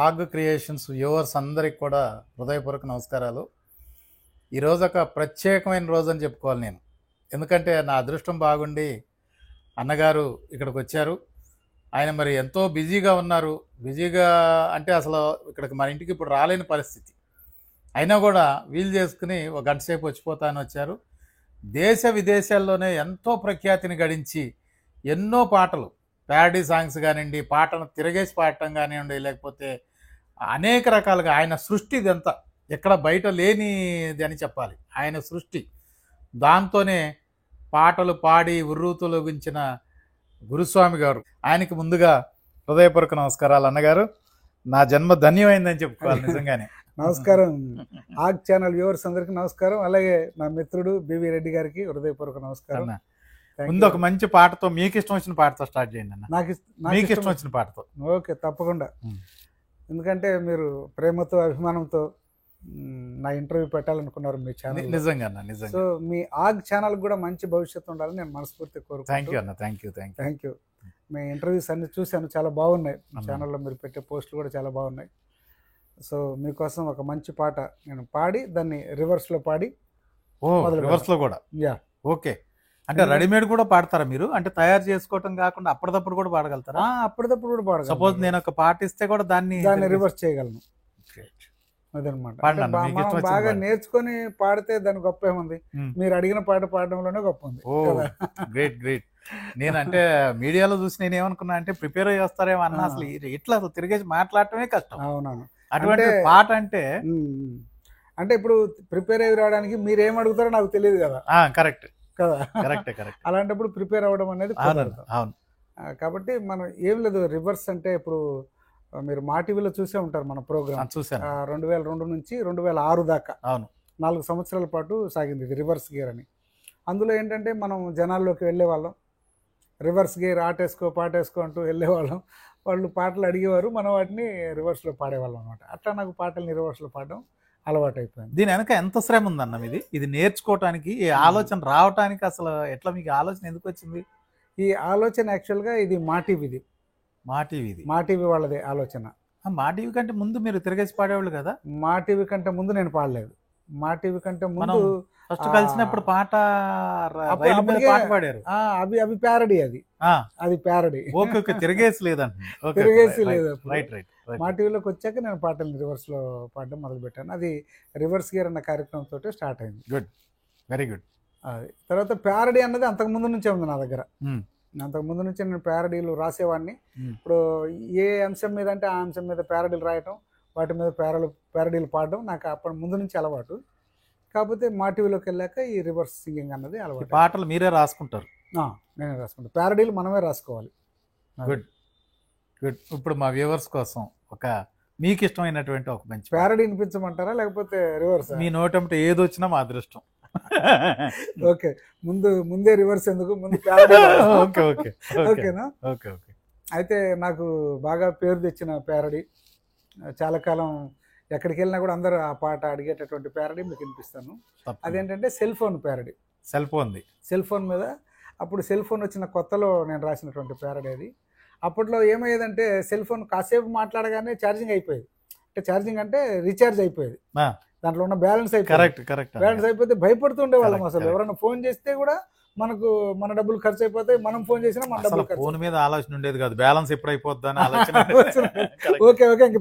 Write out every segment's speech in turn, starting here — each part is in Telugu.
ఆగ్ క్రియేషన్స్ వ్యూవర్స్ అందరికి కూడా హృదయపూర్వక నమస్కారాలు. ఈరోజు ఒక ప్రత్యేకమైన రోజు అని చెప్పుకోవాలి నేను. ఎందుకంటే నా అదృష్టం బాగుండి అన్నగారు ఇక్కడికి వచ్చారు. ఆయన మరి ఎంతో బిజీగా ఉన్నారు. బిజీగా అంటే అసలు ఇక్కడికి మన ఇంటికి ఇప్పుడు రాలేని పరిస్థితి. అయినా కూడా వీలు చేసుకుని ఒక గంట సేపు వచ్చిపోతాను వచ్చారు. దేశ విదేశాల్లోనే ఎంతో ప్రఖ్యాతిని గడించి ఎన్నో పాటలు, ప్యారడీ సాంగ్స్ కానివ్వండి, పాటను తిరగేసి పాడటం కానివ్వండి, లేకపోతే అనేక రకాలుగా ఆయన సృష్టి ఇదంతా ఎక్కడ బయట లేనిది అని చెప్పాలి. ఆయన సృష్టి దాంతోనే పాటలు పాడి ఉర్రూతులొగించిన గురుస్వామి గారు, ఆయనకి ముందుగా హృదయపూర్వక నమస్కారాలు. అన్నగారు, నా జన్మ ధన్యమైందని చెప్పుకోవాలి నిజంగానే. నమస్కారం. ఆగ్ ఛానల్ వ్యూవర్స్ అందరికి నమస్కారం. అలాగే నా మిత్రుడు బివి రెడ్డి గారికి హృదయపూర్వక నమస్కారం. అన్న, ముందు ఒక మంచి పాటతో, మీకు ఇష్టం వచ్చిన పాటతో స్టార్ట్ చేయండి అన్న. మీకు ఇష్టం వచ్చిన పాటతో. ఓకే, తప్పకుండా. ఎందుకంటే మీరు ప్రేమతో అభిమానంతో నా ఇంటర్వ్యూ పెట్టాలనుకున్నారు మీ ఛానల్. నిజంగా అన్న, నిజంగా. సో మీ ఆగ్ ఛానల్ కూడా మంచి భవిష్యత్తు ఉండాలని నేను మనస్ఫూర్తిగా కోరుకుంటున్నాను. థ్యాంక్ యూ అన్న, థ్యాంక్ యూ. మీ ఇంటర్వ్యూస్ అన్ని చూశాను, చాలా బాగున్నాయి. ఛానల్లో మీరు పెట్టే పోస్టులు కూడా చాలా బాగున్నాయి. సో మీకోసం ఒక మంచి పాట నేను పాడి దాన్ని రివర్స్లో పాడి. రివర్స్లో కూడా? Yeah, okay. అంటే రెడీమేడ్ కూడా పాడతారా మీరు? అంటే తయారు చేసుకోవటం కాకుండా అప్పటిదప్పుడు కూడా పాడగలుగుతారా? అప్పటిదప్పుడు కూడా పాడగలను. సపోజ్ నేను ఒక పాట ఇస్తే కూడా దాన్ని రివర్స్ చేయగలను. అదనమాట. బాగా నేర్చుకొని పాడితే దాని గొప్ప ఏముంది? మీరు అడిగిన పాట పాడడంలోనే గొప్ప ఉంది. గ్రేట్. నేను అంటే మీడియాలో చూసి నేను ఏమనుకున్నా అంటే ప్రిపేర్ అయ్యి వస్తారేమో అన్న. అసలు ఇట్లా తిరిగేసి మాట్లాడటమే కష్టం. అవునవును. అటువంటి పాట అంటే ఇప్పుడు ప్రిపేర్ అయ్యి రావడానికి మీరు ఏం అడుగుతారో నాకు తెలియదు కదా. కరెక్ట్ కదా. కరెక్ట్. అలాంటప్పుడు ప్రిపేర్ అవ్వడం అనేది అవును. కాబట్టి మనం ఏం లేదు. రివర్స్ అంటే ఇప్పుడు మీరు మా టీవీలో చూసే ఉంటారు మన ప్రోగ్రామ్. చూసాను. 2002 నుంచి 2006 దాకా. అవును, 4 సంవత్సరాల పాటు సాగింది ఇది రివర్స్ గేర్ అని. అందులో ఏంటంటే మనం జనాల్లోకి వెళ్ళే వాళ్ళం. రివర్స్ గేర్ ఆటేసుకో పాటేసుకో అంటూ వెళ్ళేవాళ్ళం. వాళ్ళు పాటలు అడిగేవారు, మనం వాటిని రివర్స్లో పాడేవాళ్ళం అనమాట. అట్లా నాకు పాటల్ని రివర్స్లో పాడడం అలవాటు అయిపోయింది. దీని వెనక ఎంత శ్రమ ఉందన్న ఇది నేర్చుకోవటానికి, ఈ ఆలోచన రావటానికి అసలు ఎట్లా మీకు ఆలోచన ఎందుకు వచ్చింది? ఈ ఆలోచన యాక్చువల్గా ఇది మా టీవీది. మా టీవీ వాళ్ళదే ఆలోచన. మా టీవీ కంటే ముందు మీరు తిరగేసి పాడేవాళ్ళు కదా? మా టీవీ కంటే ముందు నేను పాడలేదు. మా టీవీ కంటే ముందు ఫస్ట్ కలిసినప్పుడు పాట పాడారు. అవి ప్యారడీ. అది ప్యారడీ. ఓకే, తిరగేసి లేదు. మా టీవీలోకి వచ్చాక నేను పాటలు రివర్స్ లో పాడడం మొదలు పెట్టాను. అది రివర్స్ గేర్ అన్న కార్యక్రమంతో స్టార్ట్ అయింది. Good, very good. అది తర్వాత ప్యారడీ అన్నది అంతకు ముందు నుంచే ఉంది నా దగ్గర. అంతకు ముందు నుంచి నేను ప్యారడీలు రాసేవాడిని. ఇప్పుడు ఏ అంశం మీద అంటే ఆ అంశం మీద ప్యారడీలు రాయటం, వాటి మీద ప్యారడీలు పాడడం నాకు అప్పటి ముందు నుంచి అలవాటు. కాకపోతే మా టీవీలోకి వెళ్ళాక ఈ రివర్స్ సింగింగ్ అన్నది అలవాటు. పాటలు మీరే రాసుకుంటారు? నేనే రాసుకుంటాను. ప్యారడీలు మనమే రాసుకోవాలి. గుడ్. ఇప్పుడు మా వ్యూవర్స్ కోసం ఒక మీకు ఇష్టమైనటువంటి ఒక మంచి ప్యారడీ వినిపించమంటారా లేకపోతే రివర్స్? మీ నోటంటే ఏది వచ్చినా మా అదృష్టం. ఓకే, ముందే రివర్స్ ఎందుకు, ముందు ప్యారడీ. ఓకేనా? ఓకే. అయితే నాకు బాగా పేరు తెచ్చిన ప్యారడీ, చాలా కాలం ఎక్కడికి వెళ్ళినా కూడా అందరూ ఆ పాట అడిగేటటువంటి ప్యారడీ మీకు వినిపిస్తాను. అదేంటంటే cell phone parody. Cell phone మీద అప్పుడు సెల్ ఫోన్ వచ్చిన కొత్తలో నేను రాసినటువంటి ప్యారడీ అది. అప్పట్లో ఏమయ్యేదంటే సెల్ ఫోన్ కాసేపు మాట్లాడగానే ఛార్జింగ్ అయిపోయేది. అంటే ఛార్జింగ్ అంటే రీఛార్జ్ అయిపోయేది, దాంట్లో ఉన్న బ్యాలెన్స్ అయిపోయింది. బ్యాలెన్స్ అయిపోతే భయపడుతుండే వాళ్ళం. అసలు ఎవరైనా ఫోన్ చేస్తే కూడా మన డబ్బులు ఖర్చు అయిపోతాయి, మనం ఫోన్ చేసినా మన డబ్బులు ఖర్చు. ఫోన్ మీద ఆలోచన ఉండేది కాదు, బ్యాలెన్స్ ఎప్పుడు అయిపోద్దని. ఓకే ఇంక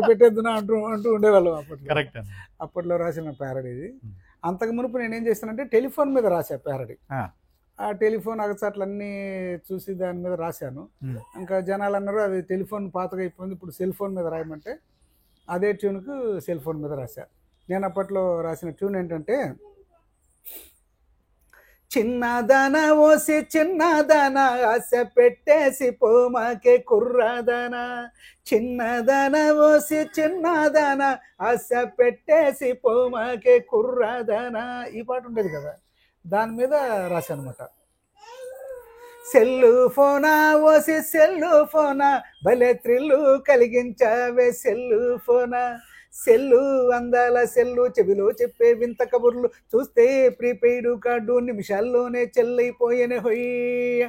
పెట్టేద్దునా అంటూ ఉండేవాళ్ళం అప్పట్లో. అప్పట్లో రాసిన ప్యారడీ ఇది. అంతకు మునుపు నేనేం చేస్తానంటే టెలిఫోన్ మీద రాసా ప్యారడీ. ఆ టెలిఫోన్ అగచాట్లన్నీ చూసి దాని మీద రాశాను. ఇంకా జనాలు అన్నారు అది టెలిఫోన్ పాతగా అయిపోయింది, ఇప్పుడు సెల్ ఫోన్ మీద రాయమంటే అదే ట్యూన్కు సెల్ ఫోన్ మీద రాశా. నేను అప్పట్లో రాసిన ట్యూన్ ఏంటంటే, చిన్నదాన ఓసి చిన్నదాన ఆశ పెట్టేసి పోమాకే కుర్రాదాన, చిన్నదాన ఓసి చిన్నదాన ఆశ పెట్టేసి పోమాకే కుర్రాదాన, ఈ పాట ఉండేది కదా, దాని మీద రాశానమాట. సెల్లు ఫోనా ఓసి సెల్లు ఫోనా భలే త్రిల్లు కలిగించావే సెల్లు ఫోనా, సెల్లు అందాల సెల్లు చెవిలో చెప్పే వింత కబుర్లు చూస్తే ప్రీపెయిడ్ కార్డు నిమిషాల్లోనే చెల్లైపోయేనే హొయ్య,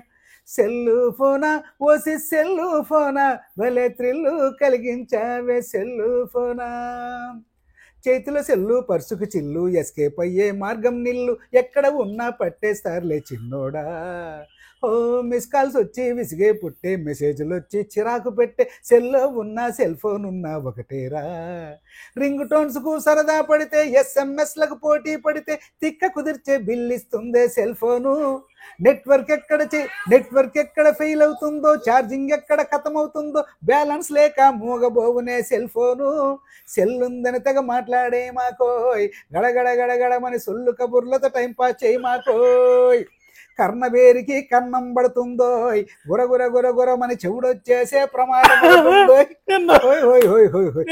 సెల్లు ఫోనా ఓసి సెల్లు ఫోనా భలే త్రిల్లు కలిగించావే సెల్లు ఫోనా. చేతిలో సెల్లు పర్సుకు చిల్లు ఎస్కేప్ అయ్యే మార్గం నిల్లు ఎక్కడ ఉన్నా పట్టేస్తారులే చిన్నోడా. ఓ మిస్ కాల్స్ వచ్చి విసిగే పుట్టే మెసేజ్లు వచ్చి చిరాకు పెట్టే సెల్లో ఉన్నా సెల్ ఫోన్ ఉన్నా ఒకటేరా. రింగ్ టోన్స్కు సరదా పడితే ఎస్ఎంఎస్లకు పోటీ పడితే తిక్క కుదిర్చే బిల్ ఇస్తుందే సెల్ ఫోను. నెట్వర్క్ ఎక్కడ ఫెయిల్ అవుతుందో ఛార్జింగ్ ఎక్కడ ఖతమవుతుందో బ్యాలెన్స్ లేక మూగబోవునే సెల్ ఫోను. సెల్లుందని తెగ మాట్లాడే మాకోయ్ గడగడ గడగడమని సొల్లు కబుర్లతో టైం పాస్ చేయి మాకోయ్. కర్ణవేరికి కన్నం పడుతుందోయ్ గురగుర గురగురమని చెవుడొచ్చేసే ప్రమాదం అవుతుందోయ్. హోయ్ హోయ్ హోయ్ హోయ్ హోయ్.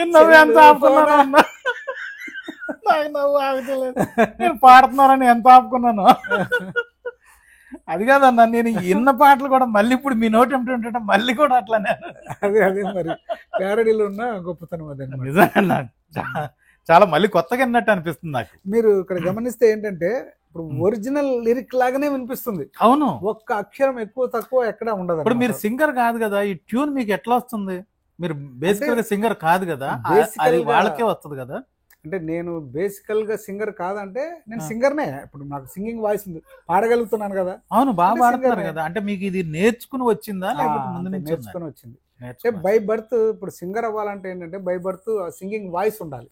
నేను పాడుతున్నానని ఎంత ఆపుకున్నాను. అది కాదన్నా, నేను ఇన్న పాటలు కూడా మళ్ళీ ఇప్పుడు మీ నోటి ఏమిటంటే మళ్ళీ కూడా అట్లానే. అదే మరి ప్యారడీలో ఉన్న గొప్పతనం అదే. నిజంగా చాలా మళ్ళీ కొత్తగా విన్నట్టు అనిపిస్తుంది నాకు. మీరు ఇక్కడ గమనిస్తే ఏంటంటే ఇప్పుడు ఒరిజినల్ లిరిక్ లాగానే వినిపిస్తుంది. అవును, ఒక్క అక్షరం ఎక్కువ తక్కువ ఎక్కడ ఉండదు. ఇప్పుడు మీరు సింగర్ కాదు కదా, ఈ ట్యూన్ మీకు ఎట్లా వస్తుంది? మీరు బేసికల్ గా సింగర్ కాదు కదా, అది వాళ్ళకే వస్తుంది కదా. అంటే నేను బేసికల్ గా సింగర్ కాదంటే నేను సింగర్నే. ఇప్పుడు నాకు సింగింగ్ వాయిస్ ఉంది, పాడగలుగుతున్నాను కదా. అవును, బాగా పాడుతున్నారు కదా. అంటే మీకు ఇది నేర్చుకుని వచ్చిందా లేకపోతే ముందు నుంచి నేర్చుకుని వచ్చింది? అంటే బై బర్త్ ఇప్పుడు సింగర్ అవ్వాలంటే ఏంటంటే బై బర్త్ సింగింగ్ వాయిస్ ఉండాలి.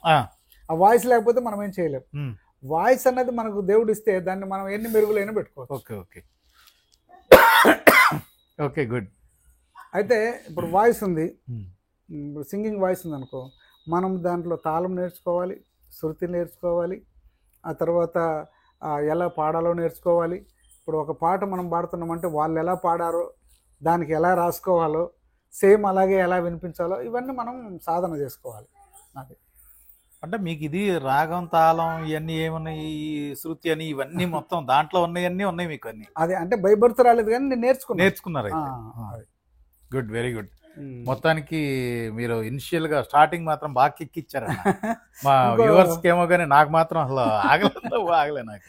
ఆ వాయిస్ లేకపోతే మనం ఏం చేయలేము. వాయిస్ అన్నది మనకు దేవుడు ఇస్తే దాన్ని మనం ఎన్ని మెరుగులైనా పెట్టుకోవచ్చు. Okay okay okay good. అయితే ఇప్పుడు వాయిస్ ఉంది, సింగింగ్ వాయిస్ ఉంది అనుకో, మనం దాంట్లో తాళం నేర్చుకోవాలి, శృతి నేర్చుకోవాలి, ఆ తర్వాత ఎలా పాడాలో నేర్చుకోవాలి. ఇప్పుడు ఒక పాట మనం పాడుతున్నామంటే వాళ్ళు ఎలా పాడారో దానికి ఎలా రాసుకోవాలో సేమ్ అలాగే ఎలా వినిపించాలో ఇవన్నీ మనం సాధన చేసుకోవాలి. నాకు అంటే మీకు ఇది రాగం తాళం ఇవన్నీ ఏమున్నాయి, శృతి అని ఇవన్నీ మొత్తం దాంట్లో ఉన్నాయన్నీ ఉన్నాయి మీకు అన్ని. అదే అంటే బై బర్త్ రాలేదు కానీ నేను నేర్చుకున్నారు. Good, very good. మొత్తానికి మీరు ఇనిషియల్ గా స్టార్టింగ్ మాత్రం బాగా కిక్కిచ్చారు మా వ్యూవర్స్ ఏమో, కానీ నాకు మాత్రం అసలు ఆగలే నాకు.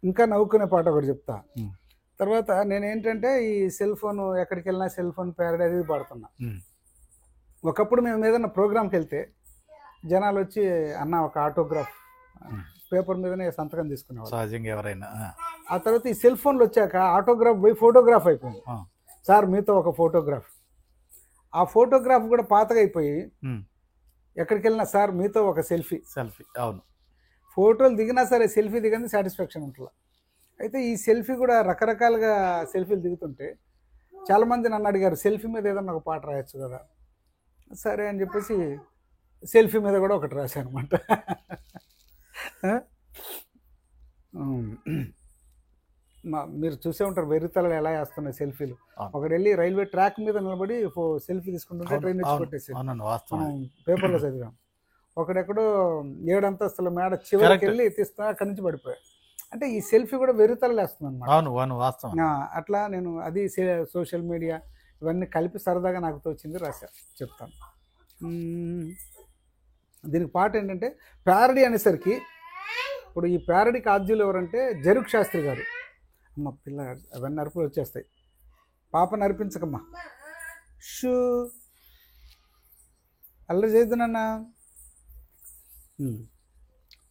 ఇంకా నవ్వుకునే పాట ఒకటి చెప్తా. తర్వాత నేను ఏంటంటే ఈ సెల్ ఫోన్ ఎక్కడికి వెళ్ళినా సెల్ ఫోన్ ప్యారడీ అది పాడుతున్నా. ఒకప్పుడు మేము ఏదైనా ప్రోగ్రామ్కి వెళ్తే జనాలు వచ్చి అన్న ఒక ఆటోగ్రాఫ్ పేపర్ మీదనే సంతకం తీసుకునేవాళ్ళు సహజంగా ఎవరైనా. ఆ తర్వాత ఈ సెల్ ఫోన్లు వచ్చాక ఆటోగ్రాఫ్ పోయి ఫోటోగ్రాఫ్ అయిపోయింది. సార్ మీతో ఒక ఫోటోగ్రాఫ్. ఆ ఫోటోగ్రాఫ్ కూడా పాతగా అయిపోయి ఎక్కడికి వెళ్ళినా సార్ మీతో ఒక సెల్ఫీ. అవును, ఫోటోలు దిగినా సరే సెల్ఫీ దిగంది సాటిస్ఫాక్షన్ ఉంటుంది. అయితే ఈ సెల్ఫీ కూడా రకరకాలుగా సెల్ఫీలు దిగుతుంటే చాలామంది నన్ను అడిగారు సెల్ఫీ మీద ఏదన్నా ఒక పాట రాయొచ్చు కదా. సరే అని చెప్పేసి సెల్ఫీ మీద కూడా ఒకటి రాశాను అనమాట. మీరు చూసే ఉంటారు వెర్రితలలు ఎలా వేస్తున్నాయి సెల్ఫీలు. ఒకటి వెళ్ళి రైల్వే ట్రాక్ మీద నిలబడి సెల్ఫీ తీసుకుంటుంటే ట్రైన్ వచ్చి కొట్టేసి మనం పేపర్లో చదివాం. ఒకడెక్కడో 7 అంతస్తుల మేడ చివరికి వెళ్ళి తీస్తా అక్కడి నుంచి పడిపోయా. అంటే ఈ సెల్ఫీ కూడా వెర్రితలలు వేస్తుంది అనమాట. అట్లా నేను అది సోషల్ మీడియా ఇవన్నీ కలిపి సరదాగా నాకు తోచింది రాశా చెప్తాను. దీనికి పాట ఏంటంటే ప్యారడీ అనేసరికి ఇప్పుడు ఈ ప్యారడీకి ఆద్యులు ఎవరంటే జరుక్ శాస్త్రి గారు. అమ్మ పిల్ల అవన్నీ అరుపులు వచ్చేస్తాయి, పాప నరిపించకమ్మా. షూ అల్లరి చేద్దునన్నా.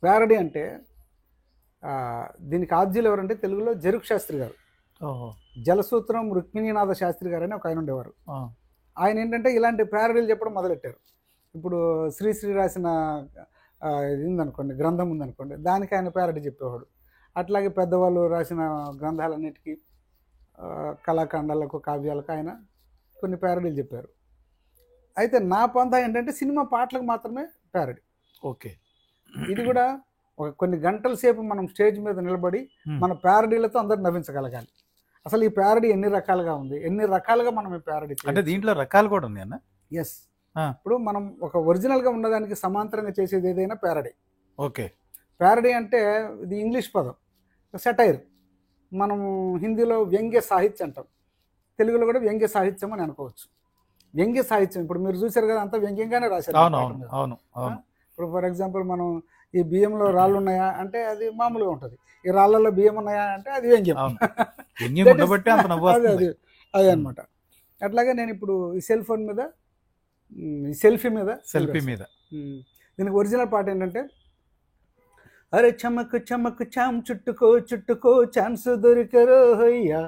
ప్యారడీ అంటే దీనికి ఆద్యులు ఎవరంటే తెలుగులో జరుక్ శాస్త్రి గారు. జలసూత్రం రుక్మిణీనాథ శాస్త్రి గారు అని ఒక ఆయన ఉండేవారు. ఆయన ఏంటంటే ఇలాంటి ప్యారడీలు చెప్పడం మొదలెట్టారు. ఇప్పుడు శ్రీశ్రీ రాసిన ఇది ఉందనుకోండి, గ్రంథం ఉందనుకోండి, దానికి ఆయన ప్యారడీ చెప్పేవాడు. అట్లాగే పెద్దవాళ్ళు రాసిన గ్రంథాలన్నిటికీ కళాఖండాలకు కావ్యాలకు ఆయన కొన్ని ప్యారడీలు చెప్పారు. అయితే నా పంతా ఏంటంటే సినిమా పాటలకు మాత్రమే ప్యారడీ. ఓకే, ఇది కూడా ఒక కొన్ని గంటల సేపు మనం స్టేజ్ మీద నిలబడి మన ప్యారడీలతో అందరు నవ్వించగలగాలి. అసలు ఈ ప్యారడీ ఎన్ని రకాలుగా ఉంది, ఎన్ని రకాలుగా మనం ఈ ప్యారడీ అంటే దీంట్లో రకాలు కూడా ఉంది అన్న. ఎస్, ఇప్పుడు మనం ఒక ఒరిజినల్గా ఉన్నదానికి సమాంతరంగా చేసేది ఏదైనా ప్యారడీ. ఓకే, ప్యారడీ అంటే ఇది ఇంగ్లీష్ పదం, సెటైర్. మనము హిందీలో వ్యంగ్య సాహిత్యం అంటాం, తెలుగులో కూడా వ్యంగ్య సాహిత్యం అని అనుకోవచ్చు. వ్యంగ్య సాహిత్యం ఇప్పుడు మీరు చూసారు కదా, అంతా వ్యంగ్యంగానే రాశారు. ఇప్పుడు ఫర్ ఎగ్జాంపుల్ మనం ఈ బియ్యంలో రాళ్ళు ఉన్నాయా అంటే అది మామూలుగా ఉంటుంది, ఈ రాళ్ళలో బియ్యం ఉన్నాయా అంటే అది వ్యంగ్యం. అదే అనమాట. అట్లాగే నేను ఇప్పుడు ఈ సెల్ ఫోన్ మీద ఈ సెల్ఫీ మీద దీనికి ఒరిజినల్ పాట ఏంటంటే, అరే చమక్ చమక్ చామ్ చుట్టుకో చుట్టుకో ఛాన్స్ దొరికరో హయ్యా,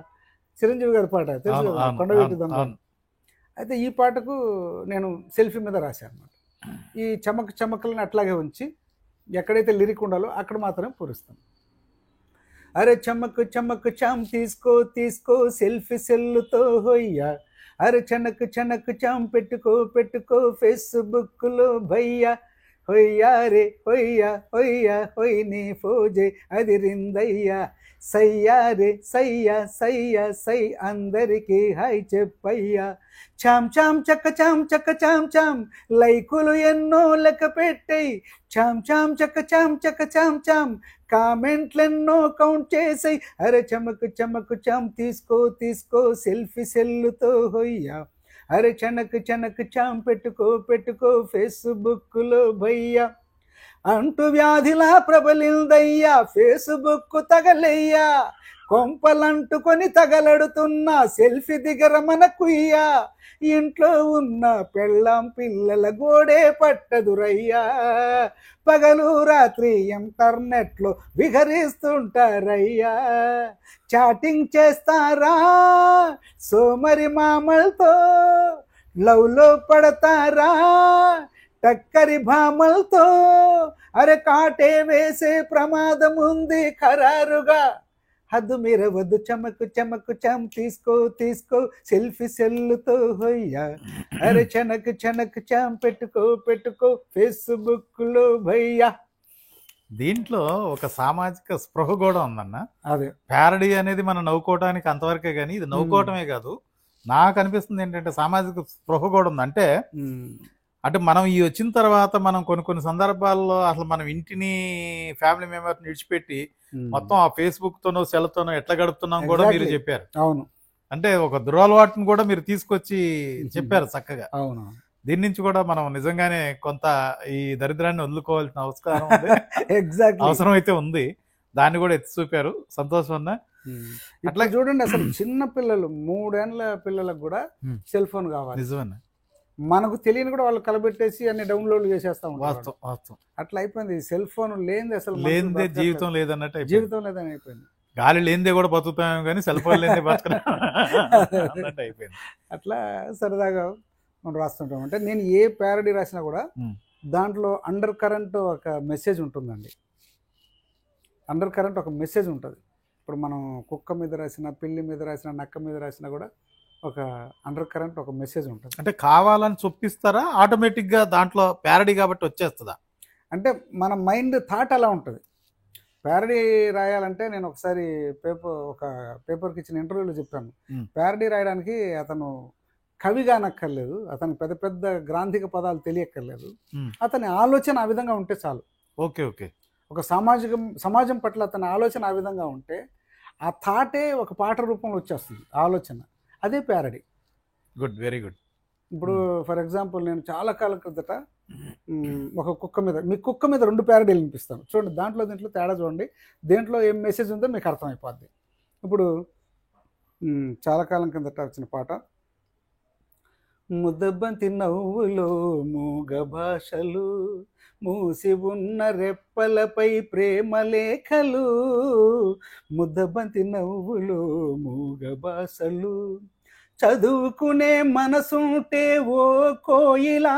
చిరంజీవి గారి పాట తెలుసు కదా, కొండవీటి దొంగ. అయితే ఈ పాటకు నేను సెల్ఫీ మీద రాశాను అనమాట. ఈ చమక్ చమకలను అట్లాగే ఉంచి ఎక్కడైతే లిరిక్ ఉండాలో అక్కడ మాత్రమే పూరిస్తాను. అరే చమక్ చమక్ చామ్ తీసుకో తీసుకో సెల్ఫీ సెల్లుతో హొయ్యా, అరే చనక్ చనక్ చామ్ పెట్టుకో పెట్టుకో ఫేస్బుక్లో భయ్యా, హొయ్యా రే హొయ్యా హొయ్యా హొయ్ నీ ఫోజే అదిరిందయ్యా, సయ్యా రే సయ్యా సయ్యా సై అందరికీ హాయ్ చెప్పయ్యా, చామ్ చామ్ చక్క చామ్ చక్క చామ్ చామ్ లైకులు ఎన్నో లెక్క పెట్టేయి, చామ్ చామ్ చక్క చామ్ చామ్ కామెంట్లెన్నో కౌంట్ చేసాయి, అరే చమక్ చమక్ చామ్ తీసుకో తీసుకో సెల్ఫీ సెల్లుతో హొయ్యా, అరే చనక్ చనక్ చామ్ పెట్టుకో పెట్టుకో ఫేస్బుక్లో భయ్యా, అంటూ వ్యాధిలా ప్రబలిందయ్యా ఫేస్బుక్ తగలయ్యా, కొంపలంటుకొని తగలడుతున్నా సెల్ఫీ దిగర మనకుయ్యా, ఇంట్లో ఉన్న పెళ్ళాం పిల్లల గోడే పట్టదురయ్యా, పగలు రాత్రి ఇంటర్నెట్లో విహరిస్తుంటారయ్యా, చాటింగ్ చేస్తారా సోమరి మామలతో, లవ్లో పడతారా టక్కరి భామలతో, అరే కాటే వేసే ప్రమాదం ఉంది ఖరారుగా, హద్దు మీర వద్దు చమకు చమకు చామ్ తీసుకో తీసుకో సెల్ఫీ సెల్లుతో హొయ్యా, అరే చనక్ చనక్ చామ్ పెట్టుకో పెట్టుకో ఫేస్బుక్లో భయ్యా. దీంట్లో ఒక సామాజిక స్పృహ కూడా ఉందన్న. అదే ప్యారడీ అనేది మనం నవ్వుకోవడానికి అంతవరకే, కానీ ఇది నవ్వుకోవటమే కాదు, నాకు అనిపిస్తుంది ఏంటంటే సామాజిక స్పృహ కూడా ఉంది. అంటే మనం ఈ వచ్చిన తర్వాత మనం కొన్ని సందర్భాల్లో అసలు మనం ఇంటిని ఫ్యామిలీ మెంబర్ని విడిచిపెట్టి మొత్తం ఆ ఫేస్బుక్ తోనో సెల్తోనో ఎట్లా గడుపుతున్నాం కూడా మీరు చెప్పారు. అవును, అంటే ఒక దురలవాటును కూడా మీరు తీసుకొచ్చి చెప్పారు చక్కగా. అవును, దీని నుంచి కూడా మనం నిజంగానే కొంత ఈ దరిద్రాన్ని వదులుకోవాల్సిన అవసరం అయితే ఉంది. దాన్ని కూడా ఎత్తి చూపారు, సంతోషం అన్న. అట్లా చూడండి, అసలు చిన్న పిల్లలు 3 ఏళ్ల పిల్లలకు కూడా సెల్ ఫోన్ కావాలి. నిజమన్నా, మనకు తెలియని కూడా వాళ్ళు కలబెట్టేసి అన్ని డౌన్లోడ్ చేసేస్తా ఉంటారు. వాస్తవం. అట్లా అయిపోయింది. సెల్ ఫోన్ లేనిది అసలు లేనిదే జీవితం లేదన్నట్టు, జీవితం లేదని అయిపోయింది. గాలి లేనిదే కూడా బతుకుతామేమో కానీ సెల్ ఫోన్ లేనిదే బతుకుతాం అయిపోయింది. అట్లా సరదాగా మనం రాస్తుంటాం. అంటే నేను ఏ ప్యారడీ రాసినా కూడా దాంట్లో అండర్ కరెంట్ ఒక మెసేజ్ ఉంటుందండి. అండర్ కరెంట్ ఒక మెసేజ్ ఉంటుంది. ఇప్పుడు మనం కుక్క మీద రాసిన, పిల్లి మీద రాసిన, నక్క మీద రాసినా కూడా ఒక అండర్ కరెంట్ ఒక మెసేజ్ ఉంటుంది. అంటే కావాలని చొప్పిస్తారా, ఆటోమేటిక్గా దాంట్లో ప్యారడీ కాబట్టి వచ్చేస్తుందా? అంటే మన మైండ్ థాట్ అలా ఉంటుంది. ప్యారడీ రాయాలంటే నేను ఒకసారి ఒక పేపర్కి ఇచ్చిన ఇంటర్వ్యూలో చెప్పాను, ప్యారడీ రాయడానికి అతను కవిగా అనక్కర్లేదు, అతను పెద్ద పెద్ద గ్రాంధిక పదాలు తెలియక్కర్లేదు, అతని ఆలోచన ఆ విధంగా ఉంటే చాలు. ఓకే. ఒక సమాజం పట్ల అతని ఆలోచన ఆ విధంగా ఉంటే ఆ థాటే ఒక పాట రూపంలో వచ్చేస్తుంది ఆలోచన. అదే ప్యారడీ. Good, very good. ఇప్పుడు ఫర్ ఎగ్జాంపుల్ నేను చాలా కాలం క్రిందట ఒక కుక్క మీద 2 ప్యారడీలు వినిపిస్తాను చూడండి. దీంట్లో తేడా చూడండి, దేంట్లో ఏం మెసేజ్ ఉందో మీకు అర్థమైపోద్ది. ఇప్పుడు చాలా కాలం కిందట వచ్చిన పాట, ముద్దబంతి నవ్వులో మూగ భాషలు, మూసి ఉన్న రెప్పలపై ప్రేమ లేఖలు, ముద్దబంతి నవ్వులో మూగ భాషలు, చదువుకునే మనసుంటే ఓ కోయిలా,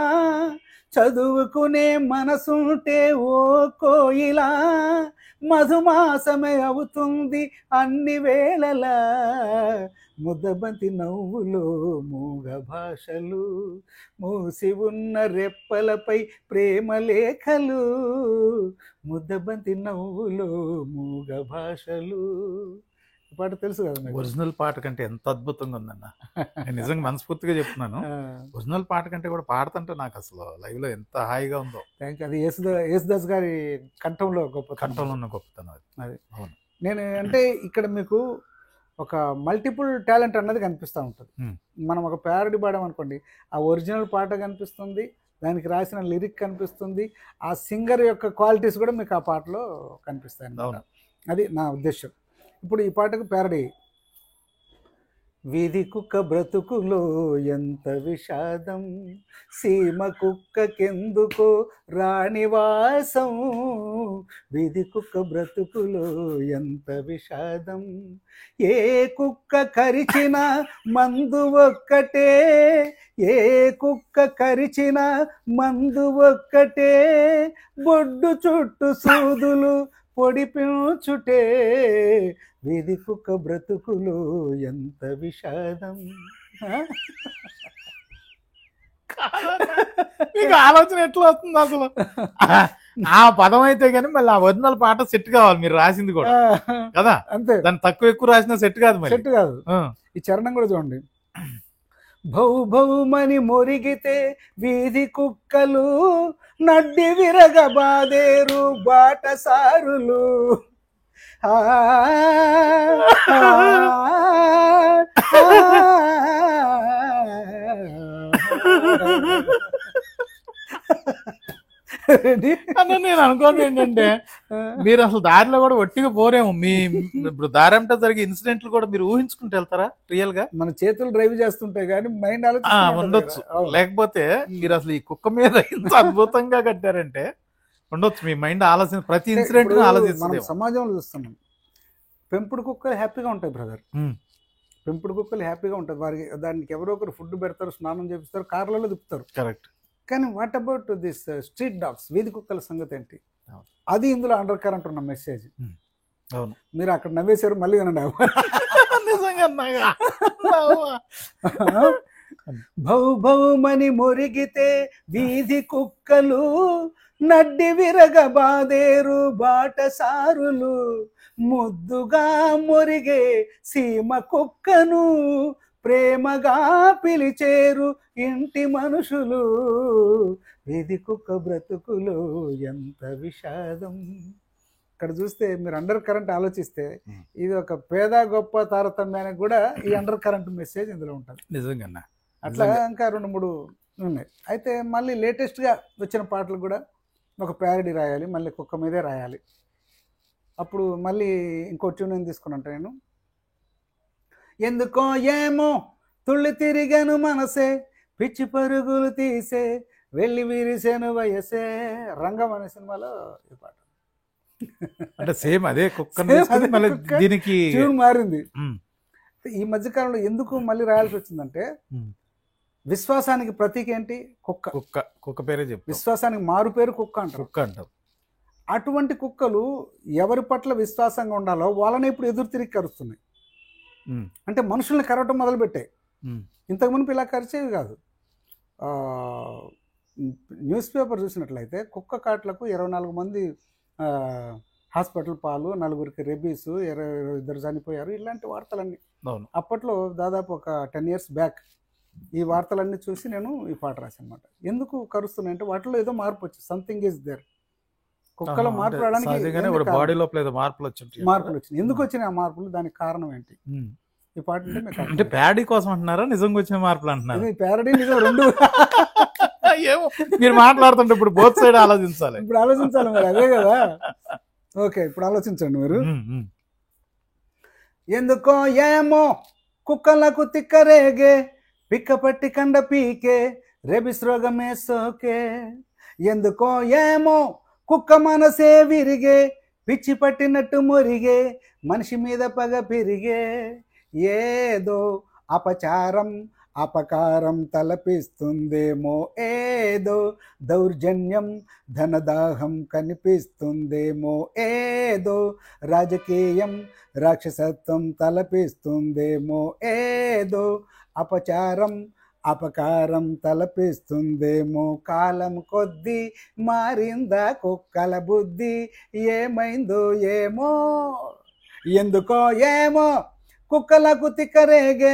చదువుకునే మనసుంటే ఓ కోయిలా, మధుమాసమే అవుతుంది అన్ని వేళలా, ముద్దబంతి నవ్వులో మూగ భాషలు, మూసి ఉన్న రెప్పలపై ప్రేమ లేఖలు, ముద్దబంతి నవ్వులో మూగ భాషలు. పాట తెలుసు కదా మీకు? ఒరిజినల్ పాట కంటే ఎంత అద్భుతంగా ఉందన్న. నేను నిజంగా మనస్ఫూర్తిగా చెప్తున్నాను, ఒరిజినల్ పాట కంటే కూడా పాడుతుంటే నాకు అసలు లైవ్ లో ఎంత హాయిగా ఉందో. Thank you. అది యేసుదాస్ గారి కంఠంలో ఉన్న గొప్పతనం అది. అవును. నేను అంటే ఇక్కడ మీకు ఒక మల్టిపుల్ టాలెంట్ అన్నది కనిపిస్తూ ఉంటుంది. మనం ఒక ప్యారడీ పాడామనుకోండి, ఆ ఒరిజినల్ పాట కనిపిస్తుంది, దానికి రాసిన లిరిక్ కనిపిస్తుంది, ఆ సింగర్ యొక్క క్వాలిటీస్ కూడా మీకు ఆ పాటలో కనిపిస్తాయి. అది నా ఉద్దేశం. ఇప్పుడు ఈ పాటకు ప్యారడీ, వీధి కుక్క బ్రతుకులో ఎంత విషాదం, సీమ కుక్కకెందుకో రాణివాసం. వీధి కుక్క బ్రతుకులో ఎంత విషాదం, ఏ కుక్క కరిచిన మందు ఒక్కటే, ఏ కుక్క కరిచిన మందు ఒక్కటే, బొడ్డు చుట్టూ సూదులు పొడిపించుటే, వీధి కుక్క బ్రతుకులు ఎంత విషాదం. మీకు ఆలోచన ఎట్లా వస్తుంది అసలు? ఆ పదం అయితే కానీ మళ్ళీ ఆ ఒరిజినల్ పాట సెట్ కావాలి, మీరు రాసింది కూడా కదా. అంతే, దాన్ని తక్కువ ఎక్కువ రాసినా సెట్ కాదు మరి. సెట్ కాదు. ఈ చరణం కూడా చూడండి. భౌ భౌమని మొరిగితే వీధి కుక్కలు, నడ్డి విరగ బాదేరు బాటసారులు. ఆ అని నేను అనుకోను ఏంటంటే, మీరు అసలు దారిలో కూడా ఒట్టిగా పోరేమో. మీ ఇప్పుడు దారి అంటే జరిగే ఇన్సిడెంట్లు కూడా మీరు ఊహించుకుంటూ వెళ్తారా రియల్ గా? మన చేతులు డ్రైవ్ చేస్తుంటాయి కానీ మైండ్ ఉండొచ్చు. లేకపోతే మీరు అసలు ఈ కుక్క మీద ఇంత అద్భుతంగా కట్టారంటే ఉండొచ్చు. మీ మైండ్ ఆలోచన ప్రతి ఇన్సిడెంట్ ఆలోచిస్తుంది. సమాజంలో చూస్తున్నాం, పెంపుడు కుక్కలు హ్యాపీగా ఉంటాయి బ్రదర్. పెంపుడు కుక్కలు హ్యాపీగా ఉంటుంది. వారికి దానికి ఎవరో ఒకరు ఫుడ్ పెడతారు, స్నానం చేపిస్తారు, కార్లలో తిప్పుతారు. కరెక్ట్. కానీ what about this street dogs, వీధి కుక్కల సంగతి ఏంటి? అది ఇందులో అండర్ కరెంట్ ఉన్న మెసేజ్. అవును, మీరు అక్కడ నవ్వేశారు, మళ్ళీ వినండి. భౌ భౌమని మొరిగితే వీధి కుక్కలు, నడ్డి విరగ బాదేరు బాటసారులు, ముద్దుగా మొరిగే సీమ కుక్కను ప్రేమగా పిలిచేరు ఇంటి మనుషులు, వీధి కుక్క బ్రతుకులు ఎంత విషాదం. ఇక్కడ చూస్తే మీరు అండర్ కరెంట్ ఆలోచిస్తే ఇది ఒక పేద గొప్ప తారతమ్యానికి కూడా ఈ అండర్ కరెంట్ మెసేజ్ ఇందులో ఉంటుంది. నిజంగా అట్లా ఇంకా 2-3 ఉన్నాయి. అయితే మళ్ళీ లేటెస్ట్గా వచ్చిన పాటలు కూడా ఒక ప్యారడీ రాయాలి, మళ్ళీ కుక్క మీదే రాయాలి. అప్పుడు మళ్ళీ ఇంకో ట్యూన్ ఏం తీసుకున్నాంట నేను. ఎందుకో ఏమో తుళ్ళి తిరిగాను మనసే, పిచ్చి పరుగులు తీసే వెళ్ళి విరిసేను వయసే, రంగం అనే సినిమాలో ఈ పాట. అంటే సేమ్ అదే కుక్క, దీనికి ట్యూన్ మారింది. ఈ మధ్యకాలంలో ఎందుకు మళ్ళీ రాయాల్సి వచ్చిందంటే, విశ్వాసానికి ప్రతీక ఏంటి? కుక్క. కుక్క కుక్క పేరే చెప్పు. విశ్వాసానికి మారు పేరు కుక్క అంటారు. కుక్క అంటారు. అటువంటి కుక్కలు ఎవరి పట్ల విశ్వాసంగా ఉండాలో వాళ్ళని ఇప్పుడు ఎదురు తిరిగి కరుస్తున్నాయి. అంటే మనుషుల్ని కరవటం మొదలుపెట్టాయి. ఇంతకు మునుపు ఇలా కరిచేవి కాదు. న్యూస్ పేపర్ చూసినట్లయితే కుక్క కాట్లకు 24 మంది హాస్పిటల్ పాలు, 4గురికి రెబీస్, 22 చనిపోయారు. ఇలాంటి వార్తలన్నీ అప్పట్లో దాదాపు ఒక 10 years బ్యాక్ ఈ వార్తలన్నీ చూసి నేను ఈ పాట రాశాను అనమాట. ఎందుకు కరుస్తున్నాయి అంటే వాటిలో ఏదో మార్పు వచ్చింది. Something is there. కుక్కలో మార్పు రావడానికి మార్పులు వచ్చింది. ఎందుకు వచ్చినాయి ఆ మార్పులు? దానికి కారణం ఏంటి? ఈ పాట అంటే ప్యారడీ కోసం అంటున్నారా, నిజంగా వచ్చిన మార్పులు అంటున్నారు? ప్యారడీ నిజం రెండు. ఏమో మీరు మాట్లాడుతుంటే ఇప్పుడు బోత్ సైడ్ ఆలోచించాలి. ఇప్పుడు ఆలోచించాలి మరి, అదే కదా. ఓకే, ఇప్పుడు ఆలోచించండి మీరు. ఎందుకో ఏమో కుక్కలకు తిక్కరేగే, పిక్క పట్టి కండ పీకే రెబిస్ రోగమే సోకే. ఎందుకో ఏమో కుక్క మనసే విరిగే, పిచ్చి పట్టినట్టు మురిగే, మనిషి మీద పగ పెరిగే. ఏదో అపచారం అపకారం తలపిస్తుందేమో, ఏదో దౌర్జన్యం ధనదాహం కనిపిస్తుందేమో, ఏదో రాజకీయం రాక్షసత్వం తలపిస్తుందేమో, ఏదో అపచారం అపకారం తలపిస్తుందేమో. కాలం కొద్దీ మారిందా కుక్కల బుద్ధి, ఏమైందో ఏమో. ఎందుకో ఏమో కుక్కలకు తిక్కరేగే,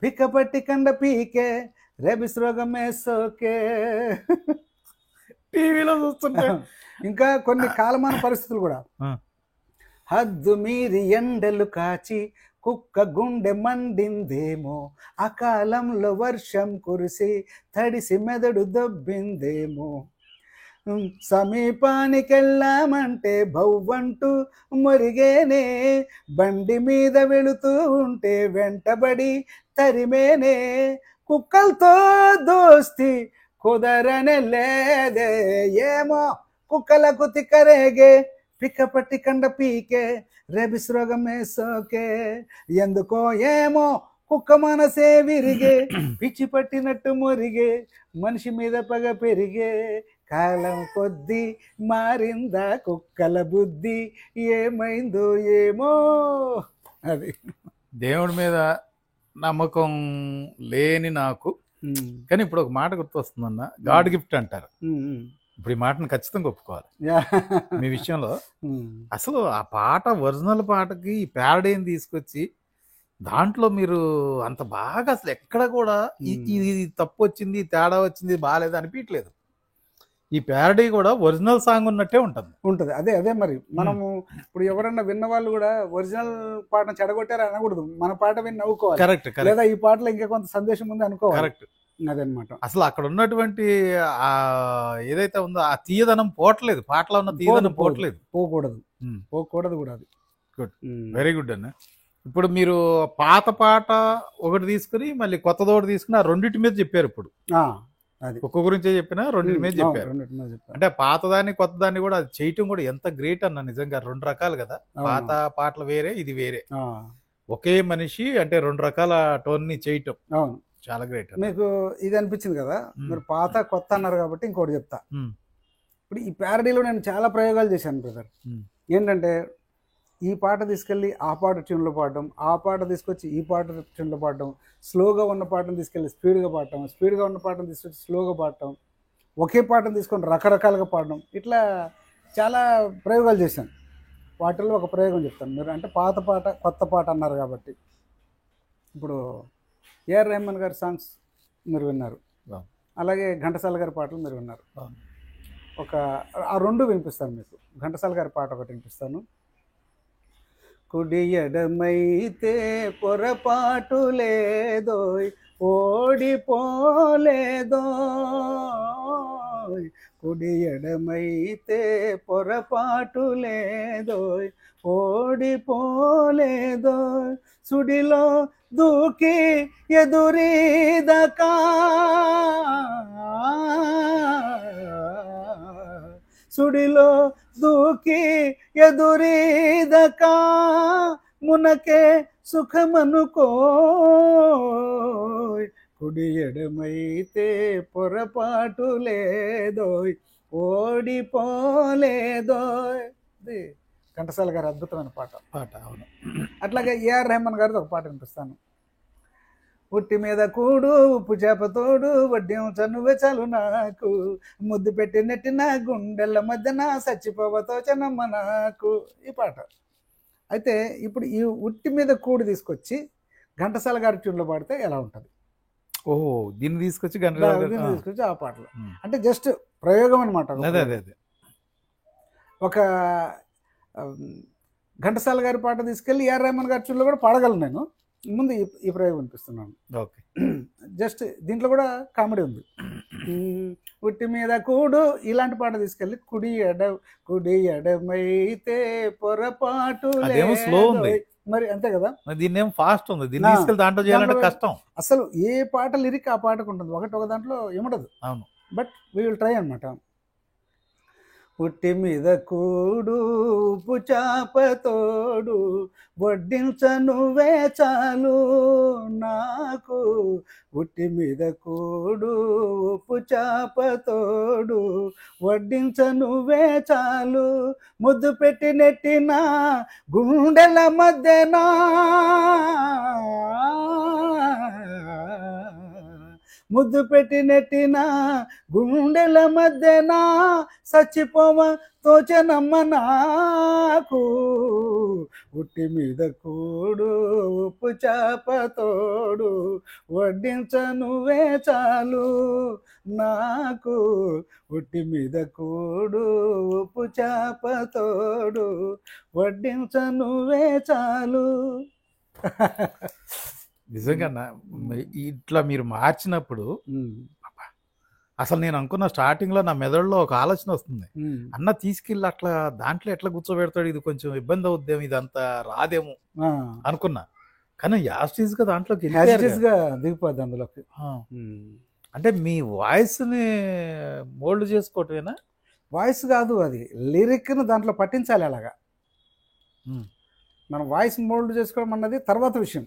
పిక్కపట్టి కండ పీకే రెబిస్ రోగమే సోకే. టీవీలో చూస్తుంటే ఇంకా కొన్ని కాలమాన పరిస్థితులు కూడా. హద్దు మీరి ఎండలు కాచి కుక్క గుండె మండిందేమో, అకాలంలో వర్షం కురిసి తడిసి మెదడు దొబ్బిందేమో. సమీపానికెళ్ళామంటే బవ్వంటూ మురిగేనే, బండి మీద వెళుతూ ఉంటే వెంటబడి తరిమేనే, కుక్కలతో దోస్తి కుదరనే లేదే, ఏమో కుక్కలకు తిక్కరేగే, పిక్కపట్టి కండ పీకే, రేబిస్ రోగమే సోకే, ఎందుకో ఏమో కుక్క మనసే విరిగే, పిచ్చి పట్టినట్టు మురిగే, మనిషి మీద పగ పెరిగే, కాలం కొద్దీ మారిందా కుక్కల బుద్ధి, ఏమైందో ఏమో. అది దేవుడి మీద నమ్మకం లేని నాకు, కానీ ఇప్పుడు ఒక మాట గుర్తొస్తుందన్న, గాడ్ గిఫ్ట్ అంటారు. ఇప్పుడు ఈ మాటను ఖచ్చితంగా ఒప్పుకోవాలి మీ విషయంలో. అసలు ఆ పాట ఒరిజినల్ పాటకి ఈ ప్యారడీని తీసుకొచ్చి దాంట్లో మీరు అంత బాగా అసలు ఎక్కడ కూడా ఇది తప్పు వచ్చింది, తేడా వచ్చింది, బాగాలేదు అనిపించలేదు. ఈ ప్యారడీ కూడా ఒరిజినల్ సాంగ్ ఉన్నట్టే ఉంటుంది. అదే అదే మరి మనము ఇప్పుడు ఎవరన్నా విన్న వాళ్ళు కూడా ఒరిజినల్ పాటను చెడగొట్టారు అనకూడదు, మన పాట విని నవ్వుకోవాలి. కరెక్ట్, లేదా ఈ పాటలో ఇంకా కొంత సందేశం ఉంది అనుకోవాలి. కరెక్ట్, అదనమాట. అసలు అక్కడ ఉన్నటువంటి ఆ ఏదైతే ఉందో ఆ తీయదనం పోవట్లేదు, పాటలో ఉన్న తీయదనం పోకూడదు కూడా అది. గుడ్, వెరీ గుడ్ అన్న. ఇప్పుడు మీరు పాత పాట ఒకటి తీసుకుని మళ్ళీ కొత్తదోటి తీసుకుని ఆ రెండింటి మీద చెప్పారు. ఇప్పుడు అది ఒక్క గురించే చెప్పినా రెండింటి మీద చెప్పారు. అంటే పాతదాన్ని కొత్తదాన్ని కూడా అది చేయటం కూడా ఎంత గ్రేట్ అన్న. నిజంగా రెండు రకాలు కదా, పాత పాటలు వేరే, ఇది వేరే. ఒకే మనిషి అంటే రెండు రకాల టోన్ ని చేయటం చాలా గ్రేట్. మీకు ఇది అనిపించింది కదా, మీరు పాత కొత్త అన్నారు కాబట్టి ఇంకోటి చెప్తా. ఇప్పుడు ఈ ప్యారడీలో నేను చాలా ప్రయోగాలు చేశాను బ్రదర్. ఏంటంటే ఈ పాట తీసుకెళ్ళి ఆ పాట ట్యూన్లో పాడడం, ఆ పాట తీసుకొచ్చి ఈ పాట ట్యూన్లో పాడడం, స్లోగా ఉన్న పాటను తీసుకెళ్ళి స్పీడ్గా పాడటం, స్పీడ్గా ఉన్న పాటను తీసుకొచ్చి స్లోగా పాడటం, ఒకే పాటను తీసుకొని రకరకాలుగా పాడడం, ఇట్లా చాలా ప్రయోగాలు చేశాను. వాటిల్లో ఒక ప్రయోగం చెప్తాను. మీరు అంటే పాత పాట కొత్త పాట అన్నారు కాబట్టి, ఇప్పుడు ఏఆర్ రెహమాన్ గారి సాంగ్స్ మీరు విన్నారు, అలాగే ఘంటసాల గారి పాటలు మీరు విన్నారు. ఆ రెండు వినిపిస్తాను మీకు. ఘంటసాల గారి పాట ఒకటి వినిపిస్తాను. కుడి ఎడమైతే పొరపాటు లేదోయ్, ఓడిపోలేదోయ్, కుడి ఎడమైతే పొరపాటు లేదోయ్, ఓడిపోలేదోయ్, సుడిలో దూకి ఎదురీదకా, సుడిలో దూకి ఎదురీదకా, మునకే సుఖమనుకోయ్, కుడి ఎడమైతే పొరపాటు లేదోయ్, ఓడిపోలేదోయ్. ఇది ఘంటసాల గారి అద్భుతమైన పాట. అవును. అట్లాగే ఏఆర్ రెహమాన్ గారిది ఒక పాట వినిపిస్తాను. పుట్టి మీద కూడు ఉప్పు చేపతోడు వడ్డ్యం చనువే చాలు నాకు, ముద్దు పెట్టి నెట్టిన గుండెల మధ్యన సచ్చిపోవతో చనమ్మ నాకు. ఈ పాట అయితే ఇప్పుడు ఈ ఉట్టి మీద కూడు తీసుకొచ్చి ఘంటసాల గారి ట్యూన్లో పాడితే ఎలా ఉంటుంది? దీన్ని తీసుకొచ్చి ఆ పాటలో అంటే జస్ట్ ప్రయోగం అనమాట. ఒక ఘంటసాల గారి పాట తీసుకెళ్ళి ఏఆర్ రెహమాన్ గారి ట్యూన్లో కూడా పాడగలను నేను. ముందు ఈ ప్రయోగం వినిపిస్తున్నాను. ఓకే, జస్ట్ దీంట్లో కూడా కామెడీ ఉంది. ఉట్టి మీద కూడు ఇలాంటి పాట తీసుకెళ్ళి కుడి ఎడమైతే పొరపాటు స్లో ఉంది మరి, అంతే కదా. దీన్ని ఏం ఫాస్ట్ ఉంది, దీన్ని తీసుకెళ్ళి దాంట్లో చేయాలంటే కష్టం. అసలు ఏ పాట లిరిక్ ఆ పాటకు ఉంటుంది, ఒక దాంట్లో ఏముండదు. అవును, బట్ వీ విల్ ట్రై అనమాట. పుట్టి మీద కూడు ఉప్పు చాపతోడు వడ్డించనువే చాలు నాకు, పుట్టి మీద కూడు ఉప్పు చాపతోడు వడ్డించనువే చాలు, ముద్దు పెట్టి నెట్టిన గుండెల మధ్యనా, ముద్దు పెట్టి నెట్టిన గుండెల మధ్యన సచ్చిపోవ తోచనమ్మ నాకు, ఉట్టి మీద కూడు ఉప్పు చాపతోడు వడ్డించనువే చాలు నాకు, ఉట్టి మీద కూడు ఉప్పు చాపతోడు వడ్డించనువే చాలు. నిజంగా ఇట్లా మీరు మార్చినప్పుడు అసలు నేను అనుకున్న స్టార్టింగ్లో నా మెదడులో ఒక ఆలోచన వస్తుంది, అన్న తీసుకెళ్ళి అట్లా దాంట్లో ఎట్లా కూర్చోబెడతాడు, ఇది కొంచెం ఇబ్బంది అవుద్దేమో, ఇది అంత రాదేమో అనుకున్నా. కానీ యాస్టీస్గా దాంట్లోకి యాజిటీస్గా దిగిపోద్ది అందులోకి. అంటే మీ వాయిస్ని మోల్డ్ చేసుకోవటమేనా? వాయిస్ కాదు, అది లిరిక్ను దాంట్లో పట్టించాలి. అలాగా మనం వాయిస్ మోల్డ్ చేసుకోవడం అన్నది తర్వాత విషయం.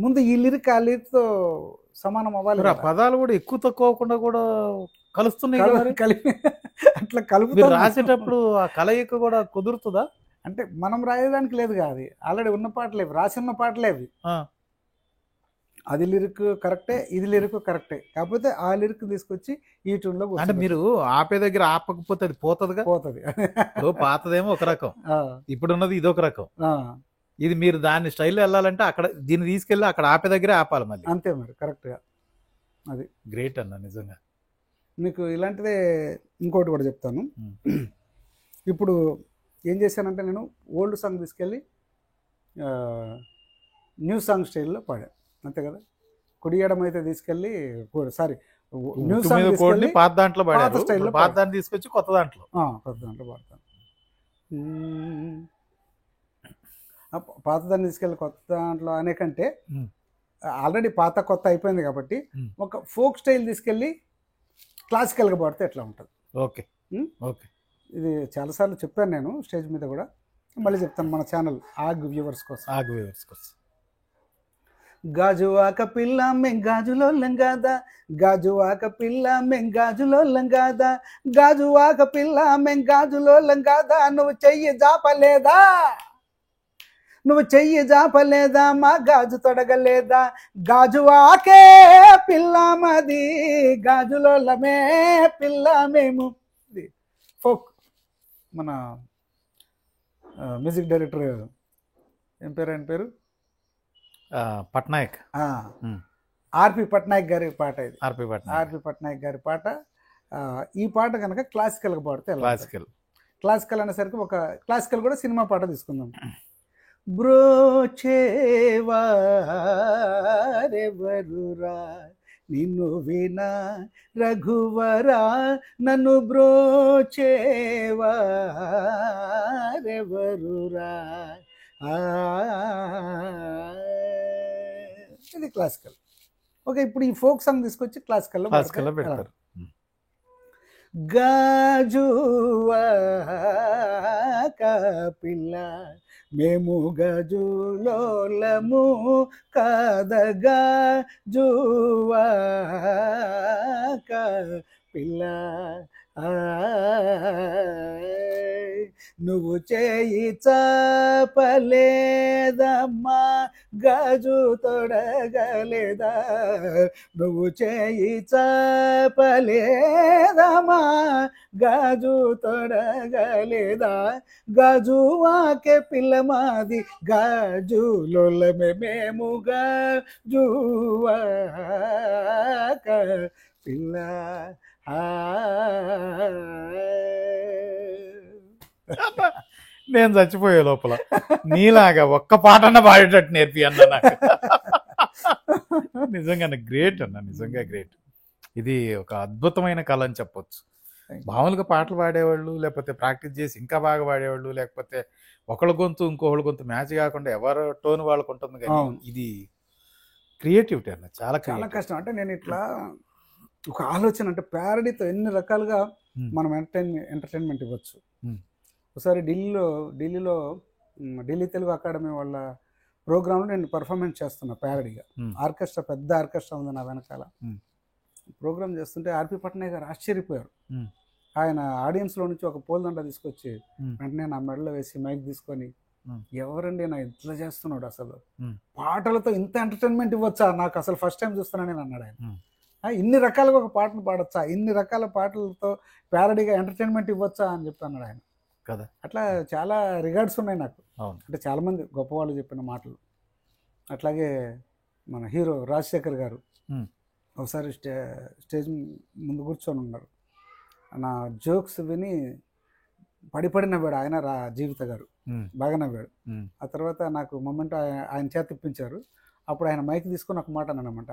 ముందు ఈ లిరిక్ ఆ లిరిక్తో సమానం అవ్వాలి. ఆ పదాలు కూడా ఎక్కువ తక్కువ అవ్వకుండా కూడా కలుస్తున్నాయి. కలిపి అట్లా కలుపు రాసేటప్పుడు ఆ కలయిక కూడా కుదురుతుందా? అంటే మనం రాయడానికి లేదు కాదు, ఆల్రెడీ ఉన్న పాటలే, రాసి ఉన్న పాటలే అవి. అది లిరిక్ కరెక్టే, ఇది లిరిక్ కరెక్టే, కాకపోతే ఆ లిరిక్ తీసుకొచ్చి ఈ ట్యూన్లో. అంటే మీరు ఆపే దగ్గర ఆపకపోతే అది పోతుందిగా? పోతుంది. పాతదేమో ఒక రకం, ఇప్పుడున్నది ఇదొక రకం. ఇది మీరు దాని స్టైల్లో వెళ్ళాలంటే అక్కడ దీన్ని తీసుకెళ్ళి అక్కడ ఆపే దగ్గరే ఆపాలి మళ్ళీ. అంతే మరి, కరెక్ట్గా. అది గ్రేట్ అన్న నిజంగా. మీకు ఇలాంటిదే ఇంకోటి కూడా చెప్తాను. ఇప్పుడు ఏం చేశానంటే నేను ఓల్డ్ సాంగ్ తీసుకెళ్ళి న్యూ సాంగ్ స్టైల్లో పాడాను, అంతే కదా. కుడియడం అయితే తీసుకెళ్ళి న్యూ సాంగ్ పాత దాంట్లో స్టైల్లో, పాత దాన్ని తీసుకొచ్చి కొత్త దాంట్లో పాడతాను. పాత దాన్ని తీసుకెళ్ళి కొత్త దాంట్లో అనే కంటే ఆల్రెడీ పాత కొత్త అయిపోయింది కాబట్టి ఒక ఫోక్ స్టైల్ తీసుకెళ్ళి క్లాసికల్గా పాడితే ఎట్లా ఉంటుంది. Okay okay. ఇది చాలాసార్లు చెప్పాను నేను స్టేజ్ మీద కూడా, మళ్ళీ చెప్తాను మన ఛానల్ ఆగ్ వ్యూవర్స్ కోసం. గాజువాక పిల్ల మెంగాజులో లంగాదా, గాజువాక పిల్ల మెంగాజులో లంగాదా, గాజువాక పిల్ల మెంగాజులో లంగాదా, నువ్వు చెయ్యి జాపలేదా, నువ్వు చెయ్యి జాపలేదా, మా గాజు తొడగలేదా, గాజువాకే పిల్ల మది, గాజులోలమే పిల్ల మేము. ఫోక్ మన మ్యూజిక్ డైరెక్టర్ ఏం పేరు, ఆయన పేరు పట్నాయక్, ఆర్పి పట్నాయక్ గారి పాట ఇది. ఆర్పి పట్నాయక్ గారి పాట. ఈ పాట కనుక క్లాసికల్గా పాడితే, క్లాసికల్ అనేసరికి ఒక క్లాసికల్ కూడా సినిమా పాట తీసుకుందాం. బ్రోచేవారెవరురా నిన్ను వినా రఘువరా, నన్ను బ్రోచేవారెవరురా. ఇది క్లాసికల్. ఓకే, ఇప్పుడు ఈ ఫోక్ సాంగ్ తీసుకొచ్చి క్లాసికల్లో పెడతారు. గాజువాక పిల్ల మేము గజులోలము కాదగా, జువాక పిల్ల నువ్వు చేయి చాపలేదమ్మా, గాజు తొడగలేదా, నువ్వు చేయి చాపలేదమ్మా, గాజు తొడగలేదా, గాజువాకే పిల్ల మాది, గాజులోలమే మేము, గాజువాక పిల్ల. నేను చచ్చిపోయే లోపల నీలాగా ఒక్క పాటన్న పాడేటట్టు నేర్పి అన్న నాకు. నిజంగా గ్రేట్ అన్న, నిజంగా గ్రేట్. ఇది ఒక అద్భుతమైన కళ అని చెప్పొచ్చు. మామూలుగా పాటలు పాడేవాళ్ళు, లేకపోతే ప్రాక్టీస్ చేసి ఇంకా బాగా పాడేవాళ్ళు, లేకపోతే ఒకళ్ళ గొంతు ఇంకొకళ్ళ గొంతు మ్యాచ్ కాకుండా ఎవరు టోన్ వాళ్ళకు ఉంటుంది. కానీ ఇది క్రియేటివిటీ అన్న, చాలా కష్టం. అంటే నేను ఇట్లా ఒక ఆలోచన, అంటే ప్యారడీతో ఎన్ని రకాలుగా మనం ఎంటర్టైన్మెంట్ ఇవ్వచ్చు. ఒకసారి ఢిల్లీలో ఢిల్లీ తెలుగు అకాడమీ వాళ్ళ ప్రోగ్రాంలో నేను పర్ఫార్మెన్స్ చేస్తున్నా ప్యారడీగా. ఆర్కెస్ట్రా, పెద్ద ఆర్కెస్ట్రా ఉంది నా వెనకాల. ప్రోగ్రామ్ చేస్తుంటే ఆర్పి పట్నాయక్ గారు ఆశ్చర్యపోయారు. ఆయన ఆడియన్స్లో నుంచి ఒక పూలదండ తీసుకొచ్చి వెంటనే నా మెడలో వేసి మైక్ తీసుకొని, ఎవరండి నా ఇట్లా చేస్తున్నాడు, అసలు పాటలతో ఇంత ఎంటర్టైన్మెంట్ ఇవ్వచ్చా, నాకు అసలు ఫస్ట్ టైం చూస్తున్నానని అన్నాడు ఆయన. ఇన్ని రకాలుగా ఒక పాటను పాడొచ్చా, ఇన్ని రకాల పాటలతో ప్యారడీగా ఎంటర్టైన్మెంట్ ఇవ్వచ్చా అని చెప్పి అన్నాడు ఆయన కదా. అట్లా చాలా రిగార్డ్స్ ఉన్నాయి నాకు. అంటే చాలామంది గొప్పవాళ్ళు చెప్పిన మాటలు. అట్లాగే మన హీరో రాజశేఖర్ గారు ఒకసారి స్టేజ్ ముందు కూర్చొని ఉన్నారు. నా జోక్స్ విని పడి నవ్వాడు ఆయన, జీవిత గారు బాగా నవ్వాడు. ఆ తర్వాత నాకు మొమెంట్ ఆయన చేత ఇప్పించారు. అప్పుడు ఆయన మైక్ తీసుకొని ఒక మాట అన్నానమాట,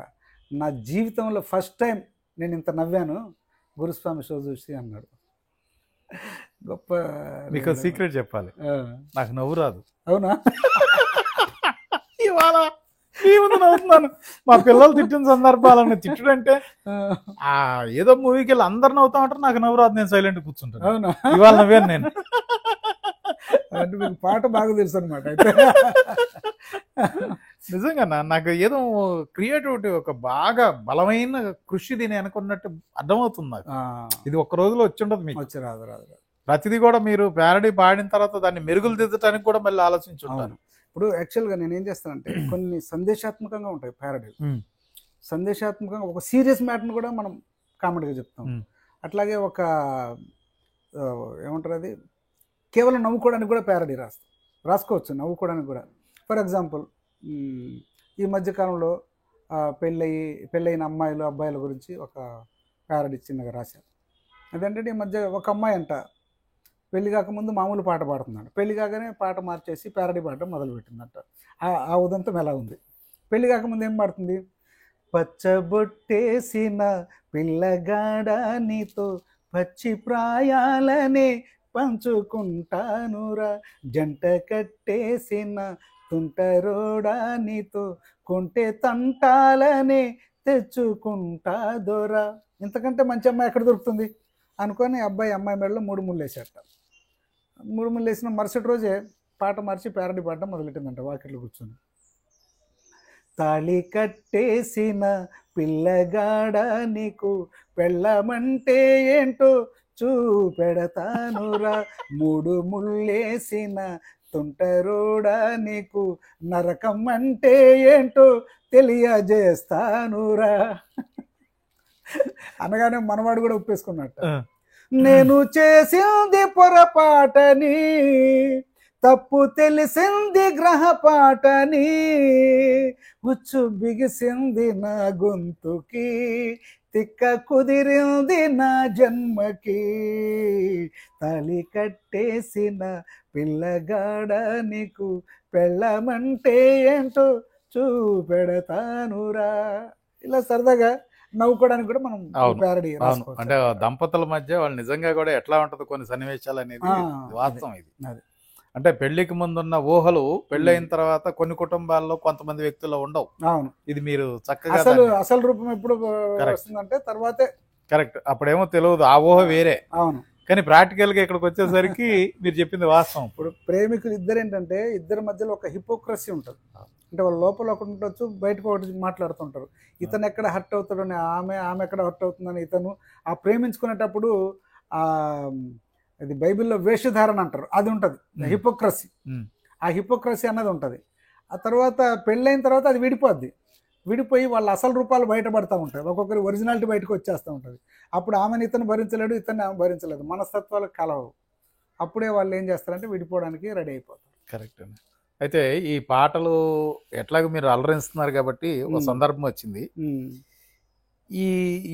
నా జీవితంలో ఫస్ట్ టైం నేను ఇంత నవ్వాను, గురుస్వామి షో చూసి అన్నాడు. గొప్ప మీకు సీక్రెట్ చెప్పాలి, నాకు నవ్వు రాదు. అవునా? ఇవాళ ఈ ముందు నవ్వుతున్నాను. మా పిల్లలు తిట్టిన సందర్భాలను తిట్టుడంటే ఏదో మూవీకి వెళ్ళి అందరు నవ్వుతా ఉంటారు, నాకు నవ్వు రాదు, నేను సైలెంట్ కూర్చుంటాను. అవునా? ఇవాళ నవ్వాను నేను. అంటే మీకు పాట బాగా తెలుసు అనమాట అయితే. నిజంగా నాకు ఏదో క్రియేటివిటీ ఒక బాగా బలమైన కృషి దీని అనుకున్నట్టు అర్థమవుతుంది నాకు. ఇది ఒక్క రోజులో వచ్చి ఉండదు మీకు. వచ్చి రాదు రాదు రాదు. ప్రతిదీ కూడా మీరు ప్యారడీ పాడిన తర్వాత దాన్ని మెరుగులు దిద్దటానికి కూడా మళ్ళీ ఆలోచించుంటారు. ఇప్పుడు యాక్చువల్గా నేను ఏం చేస్తానంటే కొన్ని సందేశాత్మకంగా ఉంటాయి ప్యారడీలు. సందేశాత్మకంగా ఒక సీరియస్ మ్యాటర్ని కూడా మనం కామెడీగా చెప్తాం. అట్లాగే ఒక ఏమంటారు అది కేవలం నవ్వుకోవడానికి కూడా ప్యారడీ రాసుకోవచ్చు, నవ్వుకోవడానికి కూడా. ఫర్ ఎగ్జాంపుల్ ఈ మధ్యకాలంలో పెళ్ళైన అమ్మాయిలు అబ్బాయిల గురించి ఒక ప్యారడీ చిన్నగా రాశారు. అదేంటంటే ఈ మధ్య ఒక అమ్మాయి అంట పెళ్లి కాకముందు మామూలు పాట పాడుతున్నాడు, పెళ్లి కాగానే పాట మార్చేసి ప్యారడీ పాడడం మొదలుపెట్టిందంట. ఆ ఉదంతం ఎలా ఉంది? పెళ్లి కాకముందు ఏం పాడుతుంది? పచ్చబొట్టేసిన పిల్లగాడ నీతో పచ్చి ప్రాయాలనే పంచుకుంటానురా, జంట కట్టేసిన తుంటరోడా నీతో కొంటే తంటాలనే తెచ్చుకుంటా దొరా. ఇంతకంటే మంచి అమ్మాయి ఎక్కడ దొరుకుతుంది అనుకొని అబ్బాయి అమ్మాయి మెడలో 3 ముళ్ళు వేసేట. 3 ముళ్ళు వేసిన మరుసటి రోజే పాట మార్చి ప్యారడీ పాడడం మొదలెట్టిందంట వాకిట్లో కూర్చొని. తాళి కట్టేసిన పిల్లగాడ నీకు పెళ్ళమంటే ఏంటో చూపెడతానురా, 3 ముళ్ళేసిన తుంటరోడా నీకు నరకం అంటే ఏంటో తెలియజేస్తానురా అనగానే మనవాడు కూడా ఒప్పేసుకున్నట్ట. నేను చేసింది పొరపాటని, తప్పు తెలిసింది గ్రహపాటని, ఉచ్చు బిగిసింది నా గొంతుకి, తిక్క కుదిరింది నా జన్మకి, తాళి కట్టేసిన పిల్లగాడ నీకు పెళ్ళమంటే ఏంటో చూపెడతానురా. ఇలా సరదాగా నవ్వుకోవడానికి కూడా మనం ప్యారడీ రాసుకోవచ్చు. అంటే దంపతుల మధ్య వాళ్ళు నిజంగా కూడా ఎట్లా ఉంటది కొన్ని సన్నివేశాలు అనేది వాస్తవం. ఇది అంటే పెళ్లికి ముందున్న ఊహలు పెళ్ళైన తర్వాత కొన్ని కుటుంబాల్లో కొంతమంది వ్యక్తుల్లో ఉండవు. అవును, ఇది మీరు చక్కగా అసలు రూపం ఎప్పుడు వస్తుందంటే తర్వాతే. కరెక్ట్, అప్పుడేమో తెలియదు, ఆ ఊహ వేరే. అవును, కానీ ప్రాక్టికల్ గా ఇక్కడికి వచ్చేసరికి మీరు చెప్పింది వాస్తవం. ఇప్పుడు ప్రేమికులు ఇద్దరు ఏంటంటే ఇద్దరి మధ్యలో ఒక హిపోక్రసీ ఉంటుంది. అంటే వాళ్ళ లోపల ఒకటి ఉండొచ్చు, బయటకు ఒకటి మాట్లాడుతుంటారు. ఇతను ఎక్కడ హర్ట్ అవుతాడని ఆమె ఎక్కడ హర్ట్ అవుతుందని ఇతను ఆ ప్రేమించుకునేటప్పుడు అది బైబిల్లో వేషధారణ అంటారు, అది ఉంటుంది హిపోక్రసీ. ఆ హిపోక్రసీ అన్నది ఉంటుంది. ఆ తర్వాత పెళ్ళైన తర్వాత అది విడిపోయి వాళ్ళ అసలు రూపాలు బయటపడతా ఉంటాయి. ఒక్కొక్కరి ఒరిజినాలిటీ బయటకు వచ్చేస్తూ ఉంటుంది. అప్పుడు ఆమెను ఇతను భరించలేడు, ఇతన్ని ఆమె భరించలేదు, మనస్తత్వాలు కలవు. అప్పుడే వాళ్ళు ఏం చేస్తారంటే విడిపోవడానికి రెడీ అయిపోతారు. కరెక్ట్ అండి. అయితే ఈ పాటలు ఎట్లాగో మీరు అలరిస్తున్నారు కాబట్టి ఒక సందర్భం వచ్చింది. ఈ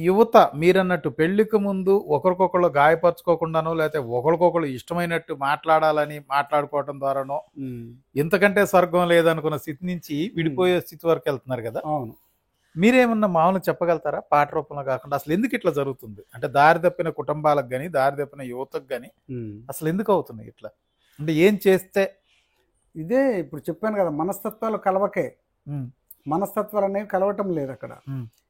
యువత మీరన్నట్టు పెళ్లికి ముందు ఒకరికొకళ్ళు గాయపరచుకోకుండానో లేకపోతే ఒకరికొకళ్ళు ఇష్టమైనట్టు మాట్లాడుకోవటం ద్వారానో ఇంతకంటే స్వర్గం లేదనుకున్న స్థితి నుంచి విడిపోయే స్థితి వరకు వెళ్తున్నారు కదా. అవును, మీరేమన్నా మామూలుగా చెప్పగలుగుతారా పాట రూపంలో కాకుండా అసలు ఎందుకు ఇట్లా జరుగుతుంది? అంటే దారి తప్పిన కుటుంబాలకు కానీ దారి తప్పిన యువతకు కానీ అసలు ఎందుకు అవుతున్నాయి ఇట్లా? అంటే ఏం చేస్తే? ఇదే ఇప్పుడు చెప్పాను కదా, మనస్తత్వాలు కలవకే. మనస్తత్వాలు అనేవి కలవటం లేదు అక్కడ.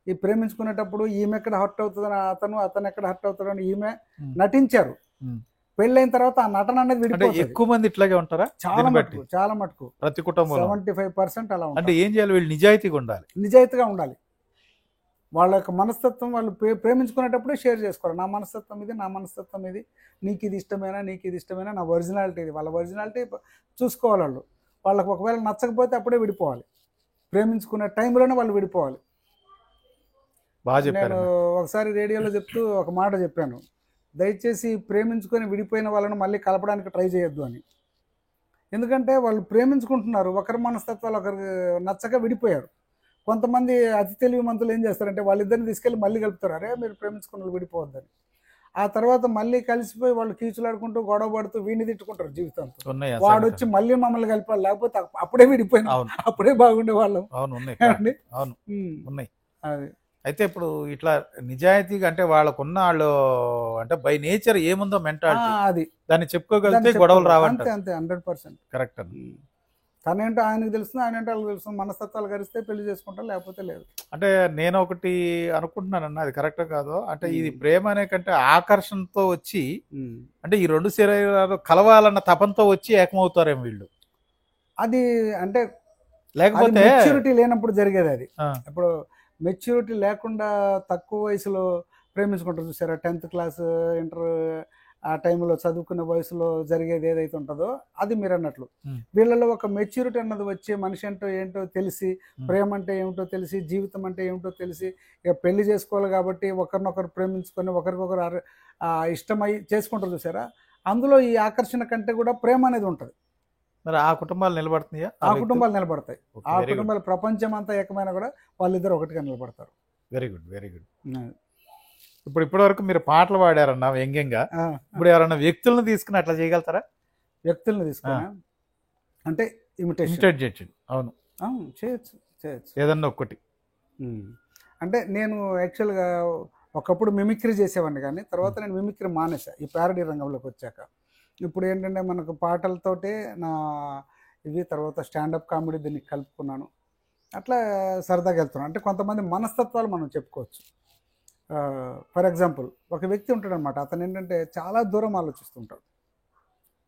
ఈ ప్రేమించుకునేటప్పుడు ఈమె ఎక్కడ హర్ట్ అవుతుందని అతను ఎక్కడ హర్ట్ అవుతాడని ఈమె నటించారు. పెళ్ళైన తర్వాత ఆ నటన అనేది విడిపోతుంది. ఎక్కువ మంది ఇట్లాగే ఉంటారా? చాలా మటుకు ప్రతి కుటుంబం 75% అలా ఉంటుంది. అంటే ఏం చేయాలి? వీళ్ళు నిజాయితీగా ఉండాలి. వాళ్ళ యొక్క మనస్తత్వం వాళ్ళు ప్రేమించుకునేటప్పుడే షేర్ చేసుకోవాలి. నా మనస్తత్వం ఇది, నీకు ఇది ఇష్టమేనా, నా ఒరిజినాలిటీ ఇది. వాళ్ళ ఒరిజినాలిటీ చూసుకోవాలి. వాళ్ళకి ఒకవేళ నచ్చకపోతే అప్పుడే విడిపోవాలి. ప్రేమించుకునే టైంలోనే వాళ్ళు విడిపోవాలి. నేను ఒకసారి రేడియోలో చెప్తూ ఒక మాట చెప్పాను, దయచేసి ప్రేమించుకొని విడిపోయిన వాళ్ళను మళ్ళీ కలపడానికి ట్రై చేయొద్దు అని. ఎందుకంటే వాళ్ళు ప్రేమించుకుంటున్నారు, ఒకరి మనస్తత్వాలు ఒకరికి నచ్చక విడిపోయారు. కొంతమంది అతి తెలివి మంతులు ఏం చేస్తారంటే వాళ్ళిద్దరిని తీసుకెళ్ళి మళ్ళీ కలుపుతారు, అరే మీరు ప్రేమించుకున్న వాళ్ళు విడిపోవద్దని. ఆ తర్వాత మళ్ళీ కలిసిపోయి వాళ్ళు కీచులాడుకుంటూ గొడవ పడుతూ వీడిని తిట్టుకుంటారు జీవితంతో. వాడు వచ్చి మళ్ళీ మమ్మల్ని కలిపాలి, లేకపోతే అప్పుడే విడిపోయినా అప్పుడే బాగుండే వాళ్ళం. అది అయితే ఇప్పుడు ఇట్లా నిజాయితీగా అంటే వాళ్ళకున్న వాళ్ళు అంటే బై నేచర్ ఏముందో మెంటాలిటీ అది దాన్ని చెప్పుకోగలిగితే గొడవలు అంతే రావంటారు. అంతే 100%. కరెక్ట్ అండి. తనేంటో ఆయనకు తెలుస్తుంది, ఆయన ఏంటో వాళ్ళకి తెలుస్తుంది. మనస్తత్వాలు కలిస్తే పెళ్లి చేసుకుంటారు, లేకపోతే లేదు. అంటే నేను ఒకటి అనుకుంటున్నానన్న, అది కరెక్ట్ కాదు. అంటే ఇది ప్రేమ అనే కంటే ఆకర్షణతో వచ్చి అంటే ఈ రెండు శరీరాలు కలవాలన్న తపంతో వచ్చి ఏకమవుతారేమో వీళ్ళు. అది అంటే లేకపోతే మెచ్యూరిటీ లేనప్పుడు జరిగేది అది. ఆ, ఇప్పుడు మెచ్యూరిటీ లేకుండా తక్కువ వయసులో ప్రేమించుకుంటారు చూసారా, 10th క్లాస్ ఇంటర్ ఆ టైంలో చదువుకునే వయసులో జరిగేది ఏదైతే ఉంటుందో అది మీరు అన్నట్లు. వీళ్ళలో ఒక మెచ్యూరిటీ అన్నది వచ్చి మనిషి అంటే ఏంటో తెలిసి, ప్రేమ అంటే ఏమిటో తెలిసి, జీవితం అంటే ఏమిటో తెలిసి, ఇక పెళ్లి చేసుకోవాలి కాబట్టి ఒకరినొకరు ప్రేమించుకొని ఒకరికొకరు ఇష్టమై చేసుకుంటారు చూసారా, అందులో ఈ ఆకర్షణ కంటే కూడా ప్రేమ అనేది ఉంటుంది. మరి ఆ కుటుంబాలు నిలబడుతున్నాయా? ఆ కుటుంబాలు నిలబడతాయి. ఆ కుటుంబాలు ప్రపంచం అంతా ఏకమైనా కూడా వాళ్ళిద్దరు ఒకటిగా నిలబడతారు. Very good, very good. ఇప్పటి వరకు మీరు పాటలు పాడారన్నా వ్యంగ్యంగా, ఇప్పుడు ఎవరన్నా వ్యక్తులను తీసుకుని అట్లా చేయగలుగుతారా? వ్యక్తులను తీసుకున్నా అంటే ఇమిటేట్ చేయొచ్చు. అవును, చేయొచ్చు చేయొచ్చు ఏదన్నా ఒక్కటి. అంటే నేను యాక్చువల్గా ఒకప్పుడు మిమిక్రీ చేసేవాడిని, కానీ తర్వాత నేను మిమిక్రీ మానేసా ఈ ప్యారడీ రంగంలోకి వచ్చాక. ఇప్పుడు ఏంటంటే మనకు పాటలతోటే నా ఇది, తర్వాత స్టాండప్ కామెడీ దీన్ని కలుపుకున్నాను. అట్లా సరదాగా వెళ్తున్నాను. అంటే కొంతమంది మనస్తత్వాలు మనం చెప్పుకోవచ్చు. ఫర్ ఎగ్జాంపుల్ ఒక వ్యక్తి ఉంటాడనమాట, అతను ఏంటంటే చాలా దూరం ఆలోచిస్తుంటాడు.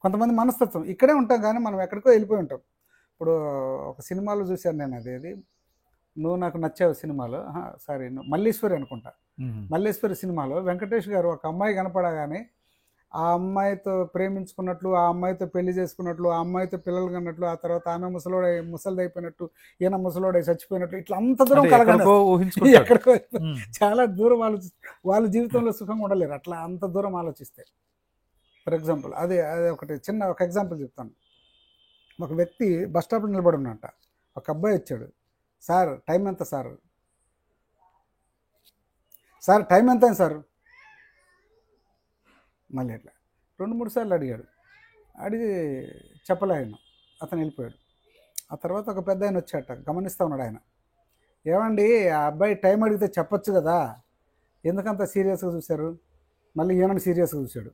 కొంతమంది మనస్తత్వం ఇక్కడే ఉంటాం కానీ మనం ఎక్కడికో వెళ్ళిపోయి ఉంటాం. ఇప్పుడు ఒక సినిమాలో చూశాను నేను, అదేది నువ్వు నాకు నచ్చావు సినిమాలో, సారీ మల్లీశ్వరి అనుకుంటా, మల్లీశ్వరి సినిమాలో వెంకటేష్ గారు ఒక అమ్మాయి కనపడగానే ఆ అమ్మాయితో ప్రేమించుకున్నట్లు, ఆ అమ్మాయితో పెళ్లి చేసుకున్నట్లు, ఆ అమ్మాయితో పిల్లలు కన్నట్లు, ఆ తర్వాత ఆమె ముసలిదైపోయినట్టు, ఈయన ముసలోడై చచ్చిపోయినట్టు, ఇట్లా అంత దూరం కలగకో ఎక్కడికో చాలా దూరం వాళ్ళ జీవితంలో సుఖంగా ఉండలేరు అట్లా అంత దూరం ఆలోచిస్తే. ఫర్ ఎగ్జాంపుల్ అదే ఒకటి చిన్న ఒక ఎగ్జాంపుల్ చెప్తాను. ఒక వ్యక్తి బస్ స్టాప్లో నిలబడి ఉన్నట్ట, ఒక అబ్బాయి వచ్చాడు, సార్ టైం ఎంత సార్, సార్ టైం ఎంత అయింది సార్, మళ్ళీ ఇట్లా 2-3 సార్లు అడిగాడు. అడిగి చెప్పలే ఆయన, అతను వెళ్ళిపోయాడు. ఆ తర్వాత ఒక పెద్ద ఆయన వచ్చాట, గమనిస్తూ ఉన్నాడు ఆయన. ఏమండి ఆ అబ్బాయి టైం అడిగితే చెప్పొచ్చు కదా, ఎందుకంత సీరియస్గా చూశారు? మళ్ళీ ఈయనని సీరియస్గా చూశాడు.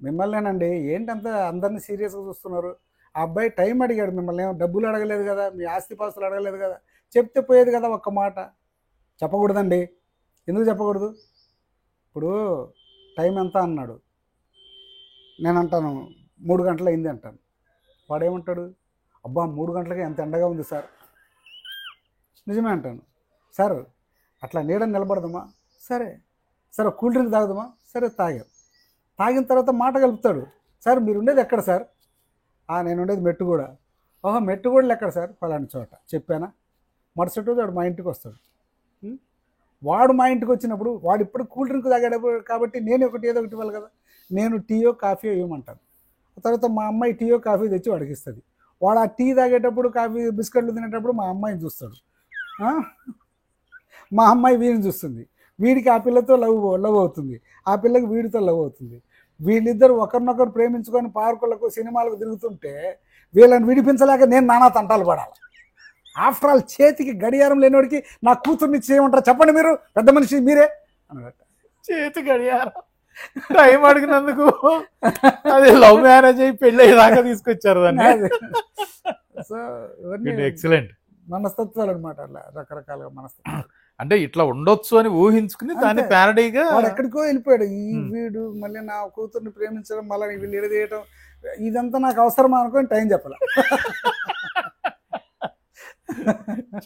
మిమ్మల్నేనండి ఏంటంత అందరినీ సీరియస్గా చూస్తున్నారు? ఆ అబ్బాయి టైం అడిగాడు, మిమ్మల్ని ఏమో డబ్బులు అడగలేదు కదా, మీ ఆస్తిపాస్తులు అడగలేదు కదా, చెప్తే పోయేది కదా ఒక్క మాట. చెప్పకూడదండి, ఎందుకు చెప్పకూడదు? ఇప్పుడు టైం ఎంత అన్నాడు, నేను అంటాను 3 గంటలు అయింది అంటాను. వాడేమంటాడు, అబ్బా 3 గంటలకి ఎంత ఎండగా ఉంది సార్. నిజమే అంటాను. సార్ అట్లా నీడని నిలబడదామా, సరే సరే కూల్ డ్రింక్ తాగుదామా, సరే తాగాం. తాగిన తర్వాత మాట కలుపుతాడు, సార్ మీరు ఉండేది ఎక్కడ సార్? నేను ఉండేది మెట్టుగూడ. ఓహో మెట్టుగూడలు ఎక్కడ సార్? ఫలాని చోట. చెప్పానా? మరుసటి రోజు వాడు మా ఇంటికి వస్తాడు. వాడు మా ఇంటికి వచ్చినప్పుడు వాడు ఇప్పుడు కూల్ డ్రింక్ తాగాడు కాబట్టి నేను ఏదో ఒకటి ఇవ్వాలి కదా, నేను టీయో కాఫీయో ఇవ్వమంటాను. తర్వాత మా అమ్మాయి టీయో కాఫీ తెచ్చి వాడికి ఇస్తుంది. వాడు ఆ టీ తాగేటప్పుడు, కాఫీ బిస్కెట్లు తినేటప్పుడు మా అమ్మాయిని చూస్తాడు, మా అమ్మాయి వీడిని చూస్తుంది. వీడికి ఆ పిల్లతో లవ్ అవుతుంది, ఆ పిల్లకి వీడితో లవ్ అవుతుంది. వీళ్ళిద్దరు ఒకరినొకరు ప్రేమించుకొని పార్కులకు సినిమాలకు తిరుగుతుంటే వీళ్ళని విడిపించలేక నేను నానా తంటాలు పడాలి. ఆఫ్టర్ ఆల్ చేతికి గడియారం లేనివాడికి నా కూతుర్ని చేయమంటారు చెప్పండి, మీరు పెద్ద మనిషి మీరే అన్నట్టు. చేతి గడియారం టైం అడిగినందుకు అది లవ్ మ్యారేజ్ అయ్యి పెళ్ళి అయ్యేదాకా తీసుకొచ్చారు దాన్ని. సో ఇవన్నీ ఎక్సలెంట్ మనస్తత్వాలు అనమాట, అలా రకరకాలుగా మనస్తత్వాలు. అంటే ఇట్లా ఉండొచ్చు అని ఊహించుకుని దాన్ని ప్యారడీగా వాడు ఎక్కడికో వెళ్ళిపోయాడు. ఈ వీడు మళ్ళీ నా కూతుర్ని ప్రేమించడం, మళ్ళీ వీళ్ళు ఎడదీయటం, ఇదంతా నాకు అవసరమా అనుకొని టైం చెప్పాల.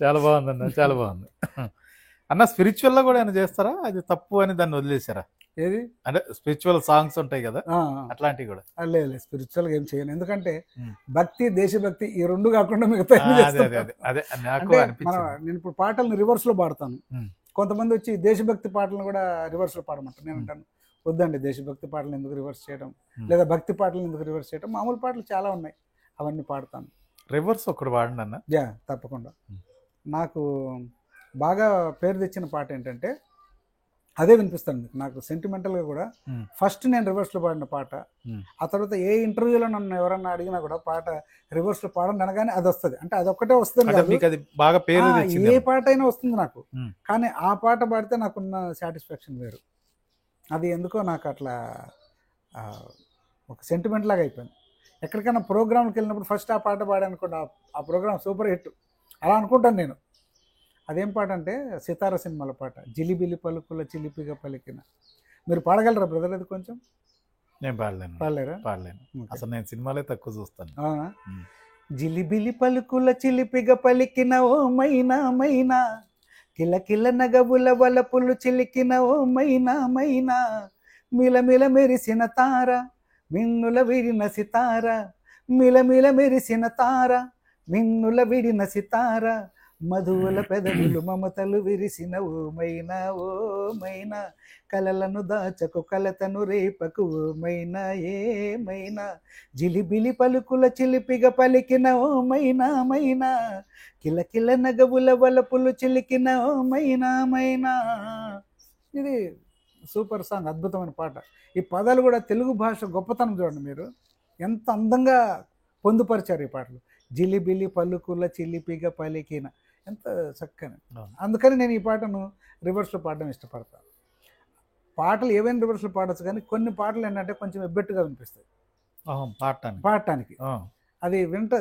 చాలా బాగుందన్న, చాలా బాగుంది అన్న. స్పిరిచువల్ లో కూడా ఏమైనా చేస్తారా? అది తప్పు అని దాన్ని వదిలేసారా? ఏది అంటే స్పిరిచువల్ సాంగ్స్ ఉంటాయి కదా, అట్లాంటివి కూడా? లేదు, స్పిరిచువల్ గా ఏం చేయను. ఎందుకంటే భక్తి, దేశభక్తి ఈ రెండు కాకుండా మిగతా నేను ఇప్పుడు పాటలను రివర్స్ లో పాడతాను. కొంతమంది వచ్చి దేశభక్తి పాటలను కూడా రివర్స్ లో పాడమంటారు. నేను అంటాను వద్దండి, దేశభక్తి పాటలు ఎందుకు రివర్స్ చేయడం, లేదా భక్తి పాటలు ఎందుకు రివర్స్ చేయడం, మామూలు పాటలు చాలా ఉన్నాయి అవన్నీ పాడతాను. రివర్స్ ఒకటి పాడండి అన్న. యా తప్పకుండా. నాకు బాగా పేరు తెచ్చిన పాట ఏంటంటే అదే వినిపిస్తాను మీకు. నాకు సెంటిమెంటల్గా కూడా ఫస్ట్ నేను రివర్స్లో పాడిన పాట, ఆ తర్వాత ఏ ఇంటర్వ్యూలో నన్ను ఎవరన్నా అడిగినా కూడా పాట రివర్స్లో పాడండి అనగానే అది వస్తుంది. అంటే అదొక్కటే వస్తుంది కాదు, అది బాగా పేరు ఏ పాట అయినా వస్తుంది నాకు. కానీ ఆ పాట పాడితే నాకున్న సాటిస్ఫాక్షన్ వేరు. అది ఎందుకో నాకు అట్లా ఒక సెంటిమెంట్ లాగా అయిపోయింది. ఎక్కడికైనా ప్రోగ్రామ్కి వెళ్ళినప్పుడు ఫస్ట్ ఆ పాట పాడానుకోండి, ఆ ప్రోగ్రామ్ సూపర్ హిట్ అలా అనుకుంటాను నేను. అదేం పాట అంటే సితార సినిమాల పాట, జిలిబిలి పలుకుల చిలిపిగా పలికిన. మీరు పాడగలరా బ్రదర్? అది కొంచెం. నేను పాడలేను. పాడలేను. అసలు నేను సినిమాలే తక్కువ చూస్తాను. అవునా? జిలిబిలి పలుకుల చిలిపిగా పలికిన ఓ మైనా మైనా, కిలకిల నగవుల వలపులు చిలికిన ఓ మైనా మైనా, మిలమిల మెరిసిన తార మిన్నుల విడిన సితార, మిలమిల మెరిసిన తార మిన్నుల విడిన సితార, మధువుల పెదవులు మమతలు విరిసిన ఓ మైనా ఓ మైనా, కలలను దాచకు కలతను రేపకు ఓ మైనా ఏ మైనా, జిలిబిలి పలుకుల చిలిపిగా పలికిన ఓ మైనా మైనా, కిలకిల నగవుల వలపులు చిలికిన ఓ మైనా మైనా. ఇది సూపర్ సాంగ్, అద్భుతమైన పాట. ఈ పదాలు కూడా తెలుగు భాష గొప్పతనం చూడండి మీరు, ఎంత అందంగా పొందుపరిచారు ఈ పాటలు. జిలిబిలి పలుకుల చిలిపిగా పలికిన, ఎంత చక్కని. అందుకని నేను ఈ పాటను రివర్స్లో పాడడం ఇష్టపడతాను. పాటలు ఏవైనా రివర్స్లో పాడచ్చు, కానీ కొన్ని పాటలు ఏంటంటే కొంచెం ఎబ్బెట్టుగా వినిపిస్తాయి పాడటానికి. అది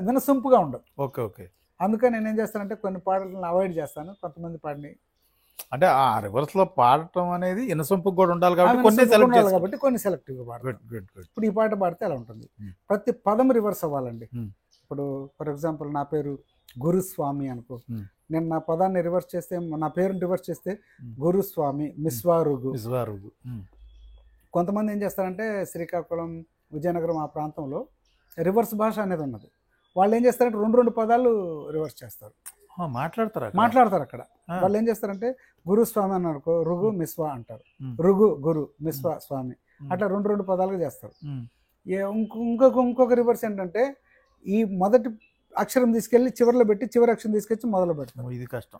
వినసొంపుగా ఉండదు. ఓకే. అందుకని నేను ఏం చేస్తానంటే కొన్ని పాటలను అవాయిడ్ చేస్తాను. కొంతమంది పాడిని అంటే ఆ రివర్స్ లో పాడటం అనేది ఇనసొంపు కూడా ఉండాలి కాబట్టి కొన్ని సెలెక్టివ్గా పాడతాను. ఇప్పుడు ఈ పాట పాడితే అలా ఉంటుంది. ప్రతి పదం రివర్స్ అవ్వాలండి. ఇప్పుడు ఫర్ ఎగ్జాంపుల్ నా పేరు గురుస్వామి అనుకో, నేను నా పదాన్ని రివర్స్ చేస్తే, నా పేరుని రివర్స్ చేస్తే గురుస్వామి మిస్వారుగు. కొంతమంది ఏం చేస్తారంటే శ్రీకాకుళం, విజయనగరం ఆ ప్రాంతంలో రివర్స్ భాష అనేది ఉన్నది. వాళ్ళు ఏం చేస్తారంటే రెండు పదాలు రివర్స్ చేస్తారు, మాట్లాడతారు అక్కడ. వాళ్ళు ఏం చేస్తారంటే గురుస్వామి అని అనుకో, రుగు మిస్వా అంటారు, రుగు గురు మిస్వా స్వామి, అట్లా రెండు పదాలుగా చేస్తారు. ఇంకొక రివర్స్ ఏంటంటే ఈ మొదటి అక్షరం తీసుకెళ్ళి చివరిలో పెట్టి చివరి అక్షరం తీసుకొచ్చి మొదలు పెడతారు. ఇది కష్టం.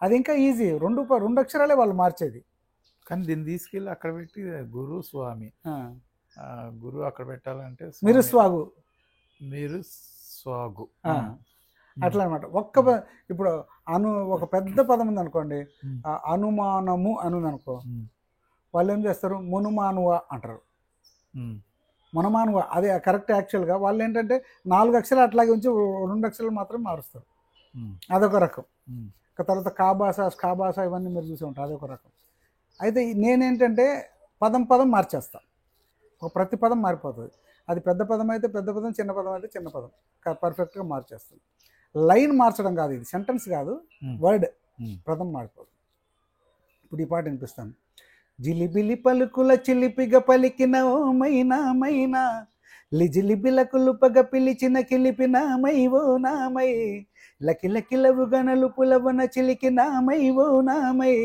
అది ఇంకా ఈజీ, రెండు అక్షరాలే వాళ్ళు మార్చేది. కానీ దీన్ని తీసుకెళ్ళి అక్కడ పెట్టి గురు స్వామి, గురు అక్కడ పెట్టాలంటే మీరు స్వాగు అట్లా అనమాట. ఇప్పుడు ఒక పెద్ద పదం ఉంది అనుకోండి, అనుమానము అనుంది అనుకో, వాళ్ళు ఏం చేస్తారు మునుమానువ అంటారు. మునమానువ అదే కరెక్ట్. యాక్చువల్గా వాళ్ళు ఏంటంటే 4 అక్షరాలు అట్లాగే ఉంచి 2 అక్షరాలు మాత్రం మారుస్తారు. అదొక రకం. తర్వాత కాబాస ఇవన్నీ మీరు చూసి ఉంటారు, అదొక రకం. అయితే నేనేంటంటే పదం మార్చేస్తా, ప్రతి పదం మారిపోతుంది. అది పెద్ద పదం అయితే పెద్ద పదం, చిన్న పదం అయితే చిన్న పదం, పర్ఫెక్ట్గా మార్చేస్తుంది. లైన్ మార్చడం కాదు, ఇది సెంటెన్స్ కాదు, వర్డ్ పదం మారిపోతుంది. ఇప్పుడు ఈ పాట వినిపిస్తాను. జిలిబిలి పలుకుల చిలిపిగా పలికిన ఓ మైనా మైనా, లిజిలిబిల కులుపగ పిలిచిన కిలిపిన మైవో నామై, లకిలకిలవు గనలు పులవన చిలికిన మైవో నామై,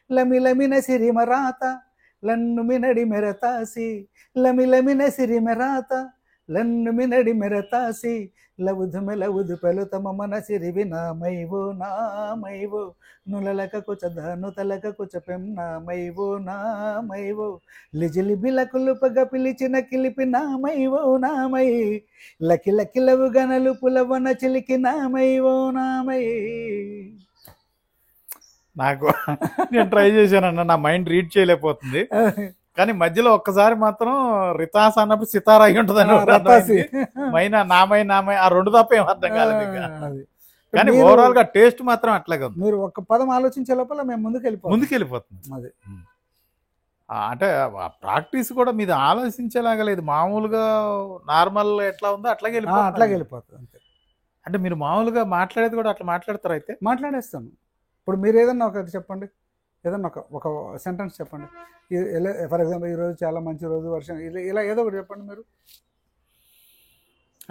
లమిలమిన సిరిమరాత లన్ను మినడి మెరతాసి, లమిలమిన సిరిమరాత లన్ను మినడి మెరతాసి, లవుధు పెలుతమ మన సిరివి నామైవో నామైవో, నులలక కుచ ధనుతలక కుచ పెం నామైవో నామైవో, లిజిలిబిల కులుపగ పిలిచిన కిలిపి నామైవో నామై, లకిలకిలవు గనలు పులవన చిలికి నామైవో నామై. నాకు నేను ట్రై చేశానన్న, నా మైండ్ రీడ్ చేయలేకపోతుంది. కానీ మధ్యలో ఒక్కసారి మాత్రం రితాస్ అన్నప్పుడు సితారా అయి ఉంటుందని, మైనా నామై ఆ 2 తప్ప ఏం అర్థం కాలేదు. కానీ ఓవరాల్ గా టేస్ట్ మాత్రం అట్లాగే ఉంది. మీరు ఒక్క పదం ఆలోచించే లోపల మేము ముందుకెళ్ళిపోతుంది. అది అంటే ప్రాక్టీస్ కూడా మీద ఆలోచించేలాగా లేదు, మామూలుగా నార్మల్ ఎట్లా ఉందో అట్లాగే వెళ్ళిపోతుంది. అంటే మీరు మామూలుగా మాట్లాడేది కూడా అట్లా మాట్లాడతారు? అయితే మాట్లాడేస్తాను. ఇప్పుడు మీరు ఏదన్నా ఒకటి చెప్పండి, ఏదన్నా ఒక సెంటెన్స్ చెప్పండి. ఫర్ ఎగ్జాంపుల్ ఈరోజు చాలా మంచి రోజు, వర్షం, ఇలా ఏదో ఒకటి చెప్పండి మీరు.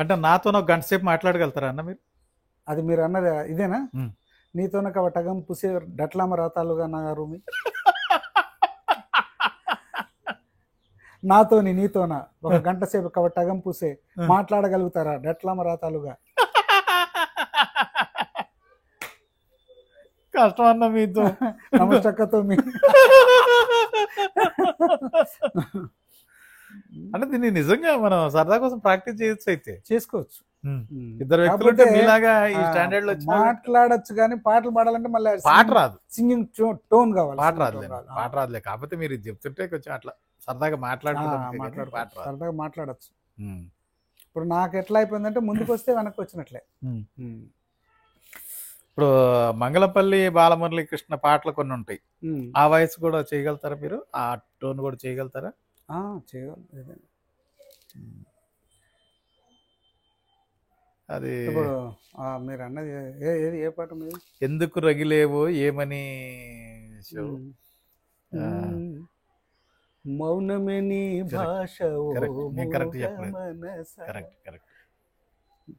అంటే నాతో ఒక గంట సేపు మాట్లాడగలుగుతారా అన్న మీరు? అది మీరు అన్నది ఇదేనా? నీతోన కవటగం పుసే డట్లామ రాతాలుగా నా రూమి, నీతోన ఒక గంట సేపు కవటగం పుసే మాట్లాడగలుగుతారా డట్లామ రాతాలుగా? కష్టం అన్న మీతో నమస్కారంతో అంటే దీన్ని నిజంగా మనం సరదా కోసం ప్రాక్టీస్ చేయొచ్చు అయితే. చేసుకోవచ్చు. ఇద్దరు వ్యక్తులు ఉంటే కాకపోతే మీలాగా ఈ స్టాండర్డ్ లో మాట్లాడొచ్చు కానీ పాటలు పాడాలంటే మళ్ళీ పాట రాదు, సింగింగ్ టోన్ కావాలి. పాట రాదులే, పాట రాదులే. కాకపోతే మీరు ఇది చెప్తుంటే కొంచెం అట్లా సరదాగా మాట్లాడచ్చు, పాట రాదు. సరదాగా మాట్లాడచ్చు. ఇప్పుడు నాకు ఎట్లా అయిపోయిందంటే ముందుకు వస్తే వెనక్కి వచ్చినట్లే. ఇప్పుడు మంగళపల్లి బాలమురళీ కృష్ణ పాటలు కొన్ని ఉంటాయి, ఆ వయసు కూడా చేయగలుగుతారా మీరు? ఆ టోన్ కూడా చేయగలుగుతారా? చేయగలం. అది ఇప్పుడు మీరు అన్నది ఏది, ఏ పాట మీది? ఎందుకు రగిలేవో ఏమని మౌనమే నీ భాష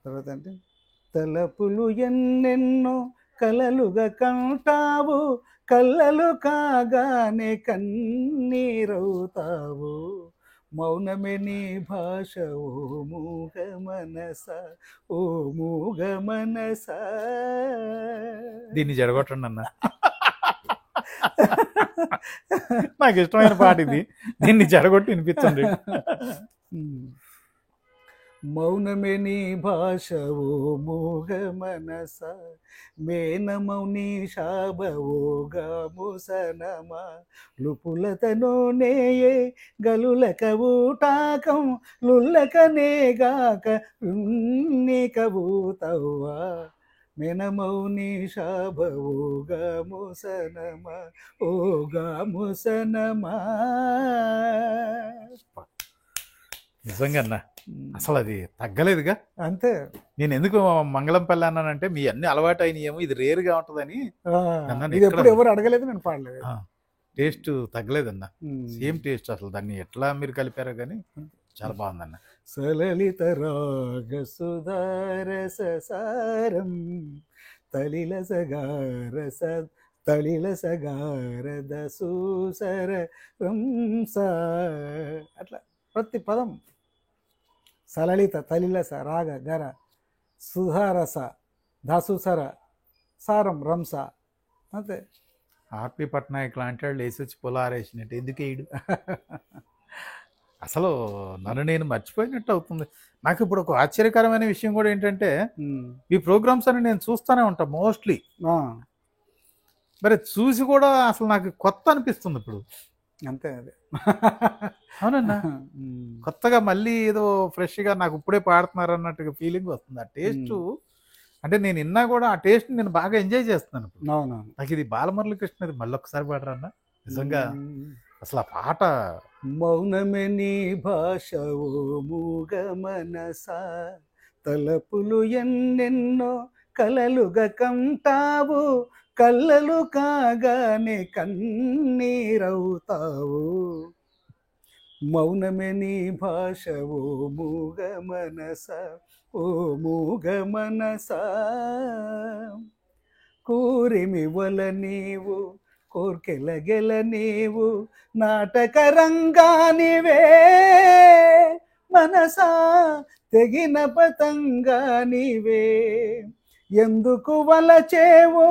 తర్వాత అంటే తలపులు ఎన్నెన్నో కలలుగా కంటావు, కళ్ళలు కాగానే కన్నీరవుతావు, మౌనమే నీ భాష ఓ మూగ మనస, ఓ మూగ మనస. దీన్ని జడగొట్టండి అన్న, నాకు ఇష్టమైన పాట ఇది, దీన్ని జడగొట్టి వినిపించండి. మౌనమే నీ భాష ఓ మూగ మనస, మేనమౌని శాబవోగముసనమా, లుపులతను నేయే గలులక ఊటాకం, లుల్లకనేగాక కబూతవ్వా, మేనమౌని శాబవోగముసనమా, ఓగముసనమా. నిజంగా అన్న అసలు అది తగ్గలేదుగా. అంతే. నేను ఎందుకు మంగళంపల్లి అన్నానంటే మీ అన్ని అలవాటు అయినాయేమో, ఇది రేరుగా ఉంటుందని. ఎప్పుడు ఎవరు అడగలేదు, నేను పాడలేదు. టేస్ట్ తగ్గలేదన్న, సేమ్ టేస్ట్. అసలు దాన్ని ఎట్లా మీరు కలిపారో కానీ చాలా బాగుందన్న. సలలిత రాగ సుధారస సారం తలిల సగారస తలిల సగారద సూసర రంస, అట్లా ప్రతి పదం సలలిత తలిలస రాగ గర సుధారస దాసుసర సారం రంస, అంతే. ఆర్పి పట్నాయక్ లాంటి వాళ్ళు వేసొచ్చి పొలారేసినట్టు ఎందుకు వేయడు? అసలు నన్ను నేను మర్చిపోయినట్టు అవుతుంది. నాకు ఇప్పుడు ఒక ఆశ్చర్యకరమైన విషయం కూడా ఏంటంటే, ఈ ప్రోగ్రామ్స్ అని నేను చూస్తూనే ఉంటాను మోస్ట్లీ, మరి చూసి కూడా అసలు నాకు కొత్త అనిపిస్తుంది ఇప్పుడు. అంతే, అదే. అవునన్నా, కొత్తగా మళ్ళీ ఏదో ఫ్రెష్గా నాకు ఇప్పుడే పాడుతున్నారు అన్నట్టుగా ఫీలింగ్ వస్తుంది. ఆ టేస్ట్ అంటే నేను విన్నా కూడా ఆ టేస్ట్ నేను బాగా ఎంజాయ్ చేస్తున్నాను ఇప్పుడు. నాకు ఇది బాలమురళీ కృష్ణది మళ్ళీ ఒక్కసారి పాడరన్నా నిజంగా. అసలు ఆ పాట మౌనమే నీ భాష ఓ మూగ మనస, తలపులు ఎన్నెన్నో కలలుగా కంటావు, కళ్ళలు కాగానే కన్నీరవుతావు, మౌనమే నీ భాష ఓ మూగ మనస, ఓ మూగ మనస. కూరిమి వల నీవు కోర్కెలగెల నీవు, నాటక రంగానివే మనసా తెగిన పతంగానివే, ఎందుకు వలచేవో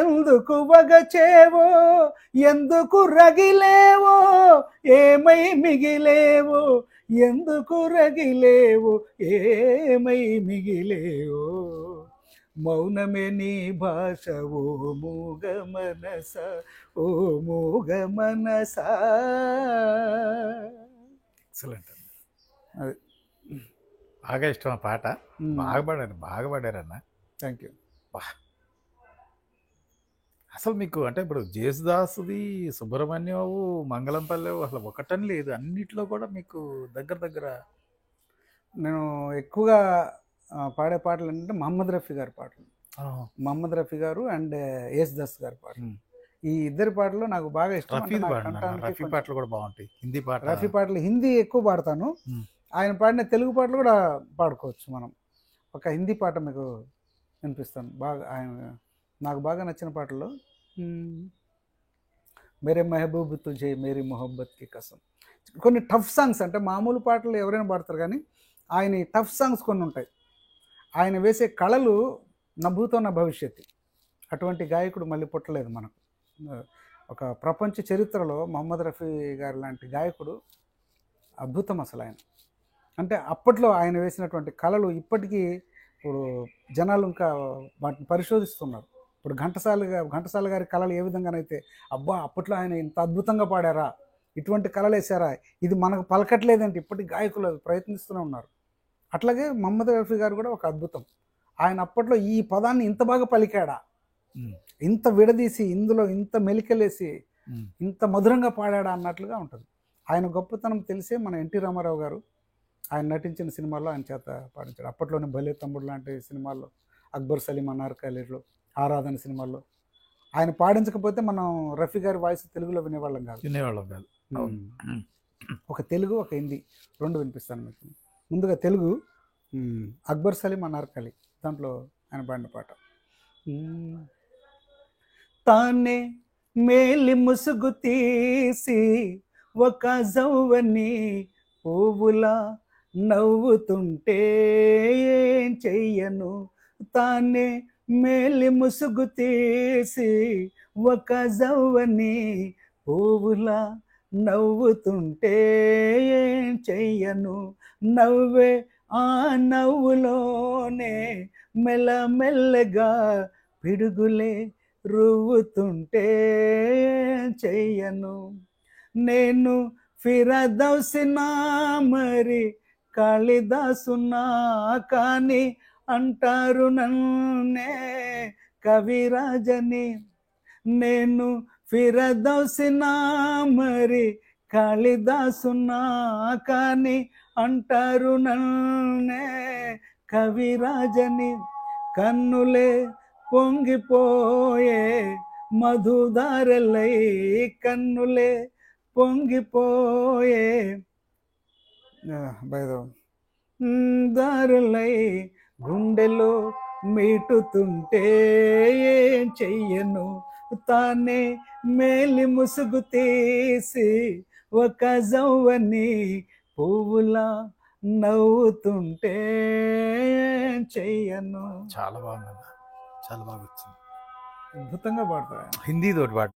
ఎందుకు వగచేవో, ఎందుకు రగిలేవో ఏమై మిగిలేవో, ఎందుకు రగిలేవో ఏమై మిగిలేవో, మౌనమే నీ భాష ఓ మూగ మనస, ఓ మూగ మనస. ఎక్సలెంట్. అది బాగా ఇష్టం ఆ పాట. బాగా పాడారన్న. Thank you. అసలు మీకు అంటే ఇప్పుడు జేసుదాసుది, సుబ్రహ్మణ్యం, మంగళంపల్లి అసలు ఒకటని లేదు, అన్నిట్లో కూడా మీకు దగ్గర నేను ఎక్కువగా పాడే పాటలు ఏంటంటే మహమ్మద్ రఫీ గారి పాటలు. మహమ్మద్ రఫీ గారు అండ్ యేసుదాస్ గారి పాటలు, ఈ ఇద్దరి పాటలు నాకు బాగా ఇష్టం. రఫీ పాటలు కూడా బాగుంటాయి. హిందీ పాట, రఫీ పాటలు హిందీ ఎక్కువ పాడతాను. ఆయన పాడిన తెలుగు పాటలు కూడా పాడుకోవచ్చు మనం. ఒక హిందీ పాట మీకు వినిపిస్తాను. బాగా ఆయన నాకు బాగా నచ్చిన పాటల్లో మేరే మెహబూబ్ తుజే మేరీ మొహబ్బత్కి కసం. కొన్ని టఫ్ సాంగ్స్, అంటే మామూలు పాటలు ఎవరైనా పాడతారు కానీ ఆయన టఫ్ సాంగ్స్ కొన్ని ఉంటాయి. ఆయన వేసే కళలు నభూతో నా భవిష్యత్తు. అటువంటి గాయకుడు మళ్ళీ పుట్టలేదు మనకు. ఒక ప్రపంచ చరిత్రలో మహమ్మద్ రఫీ గారు లాంటి గాయకుడు అద్భుతం అసలు ఆయన. అంటే అప్పట్లో ఆయన వేసినటువంటి కళలు ఇప్పటికీ ఇప్పుడు జనాలు ఇంకా వాటిని పరిశోధిస్తున్నారు. ఇప్పుడు ఘంటసాల గారి కళలు ఏ విధంగానైతే అబ్బా అప్పట్లో ఆయన ఇంత అద్భుతంగా పాడారా, ఇటువంటి కళలు వేసారా, ఇది మనకు పలకట్లేదంటే ఇప్పటికి గాయకులు ప్రయత్నిస్తూనే ఉన్నారు. అట్లాగే మహమ్మద్ రఫీ గారు కూడా ఒక అద్భుతం. ఆయన అప్పట్లో ఈ పదాన్ని ఇంత బాగా పలికాడా, ఇంత విడదీసి ఇందులో ఇంత మెలికలేసి ఇంత మధురంగా పాడాడా అన్నట్లుగా ఉంటుంది. ఆయన గొప్పతనం తెలిసే మన ఎన్టీ రామారావు గారు ఆయన నటించిన సినిమాల్లో ఆయన చేత పాడించాడు. అప్పట్లోనే భలే తమ్ముడు లాంటి సినిమాల్లో, అక్బర్ సలీం అనార్కలీలో, ఆరాధన సినిమాల్లో ఆయన పాడించకపోతే మనం రఫీ గారి వాయిస్ తెలుగులో వినేవాళ్ళం కాదు. ఒక తెలుగు ఒక హిందీ రెండు వినిపిస్తాను మీకు. ముందుగా తెలుగు అక్బర్ సలీం అనార్కలి, దాంట్లో ఆయన పాడిన పాట. తానే మేలి ముసుగు తీసి ఒక జవ్వని పువ్వులా నవ్వుతుంటే ఏం చెయ్యను, తానే మేలి ముసుగు తీసి ఒక జవ్వని పువ్వులా నవ్వుతుంటే ఏం చెయ్యను, నవ్వే ఆ నవ్వులోనే మెల్లమెల్లగా పిడుగులే రువ్వుతుంటే చెయ్యను, నేను ఫిరదౌసినా మరి కాళిదాసునా కానీ అంటారు నన్నే కవిరాజని, నేను ఫిరదౌసినా మరి కాళిదాసునా కానీ అంటారు నన్నే కవిరాజని, కన్నులే పొంగిపోయే మధుదారలై కన్నులే పొంగిపోయే దారులై గుండెలో మీటుతుంటే ఏం చెయ్యను, తానే మేలి ముసుగు తీసి ఒక జవ్వని పువ్వులా నవ్వుతుంటే చెయ్యను. చాలా బాగుంది, చాలా బాగా వచ్చింది, అద్భుతంగా పాడతారు. హిందీ తోటి పాట.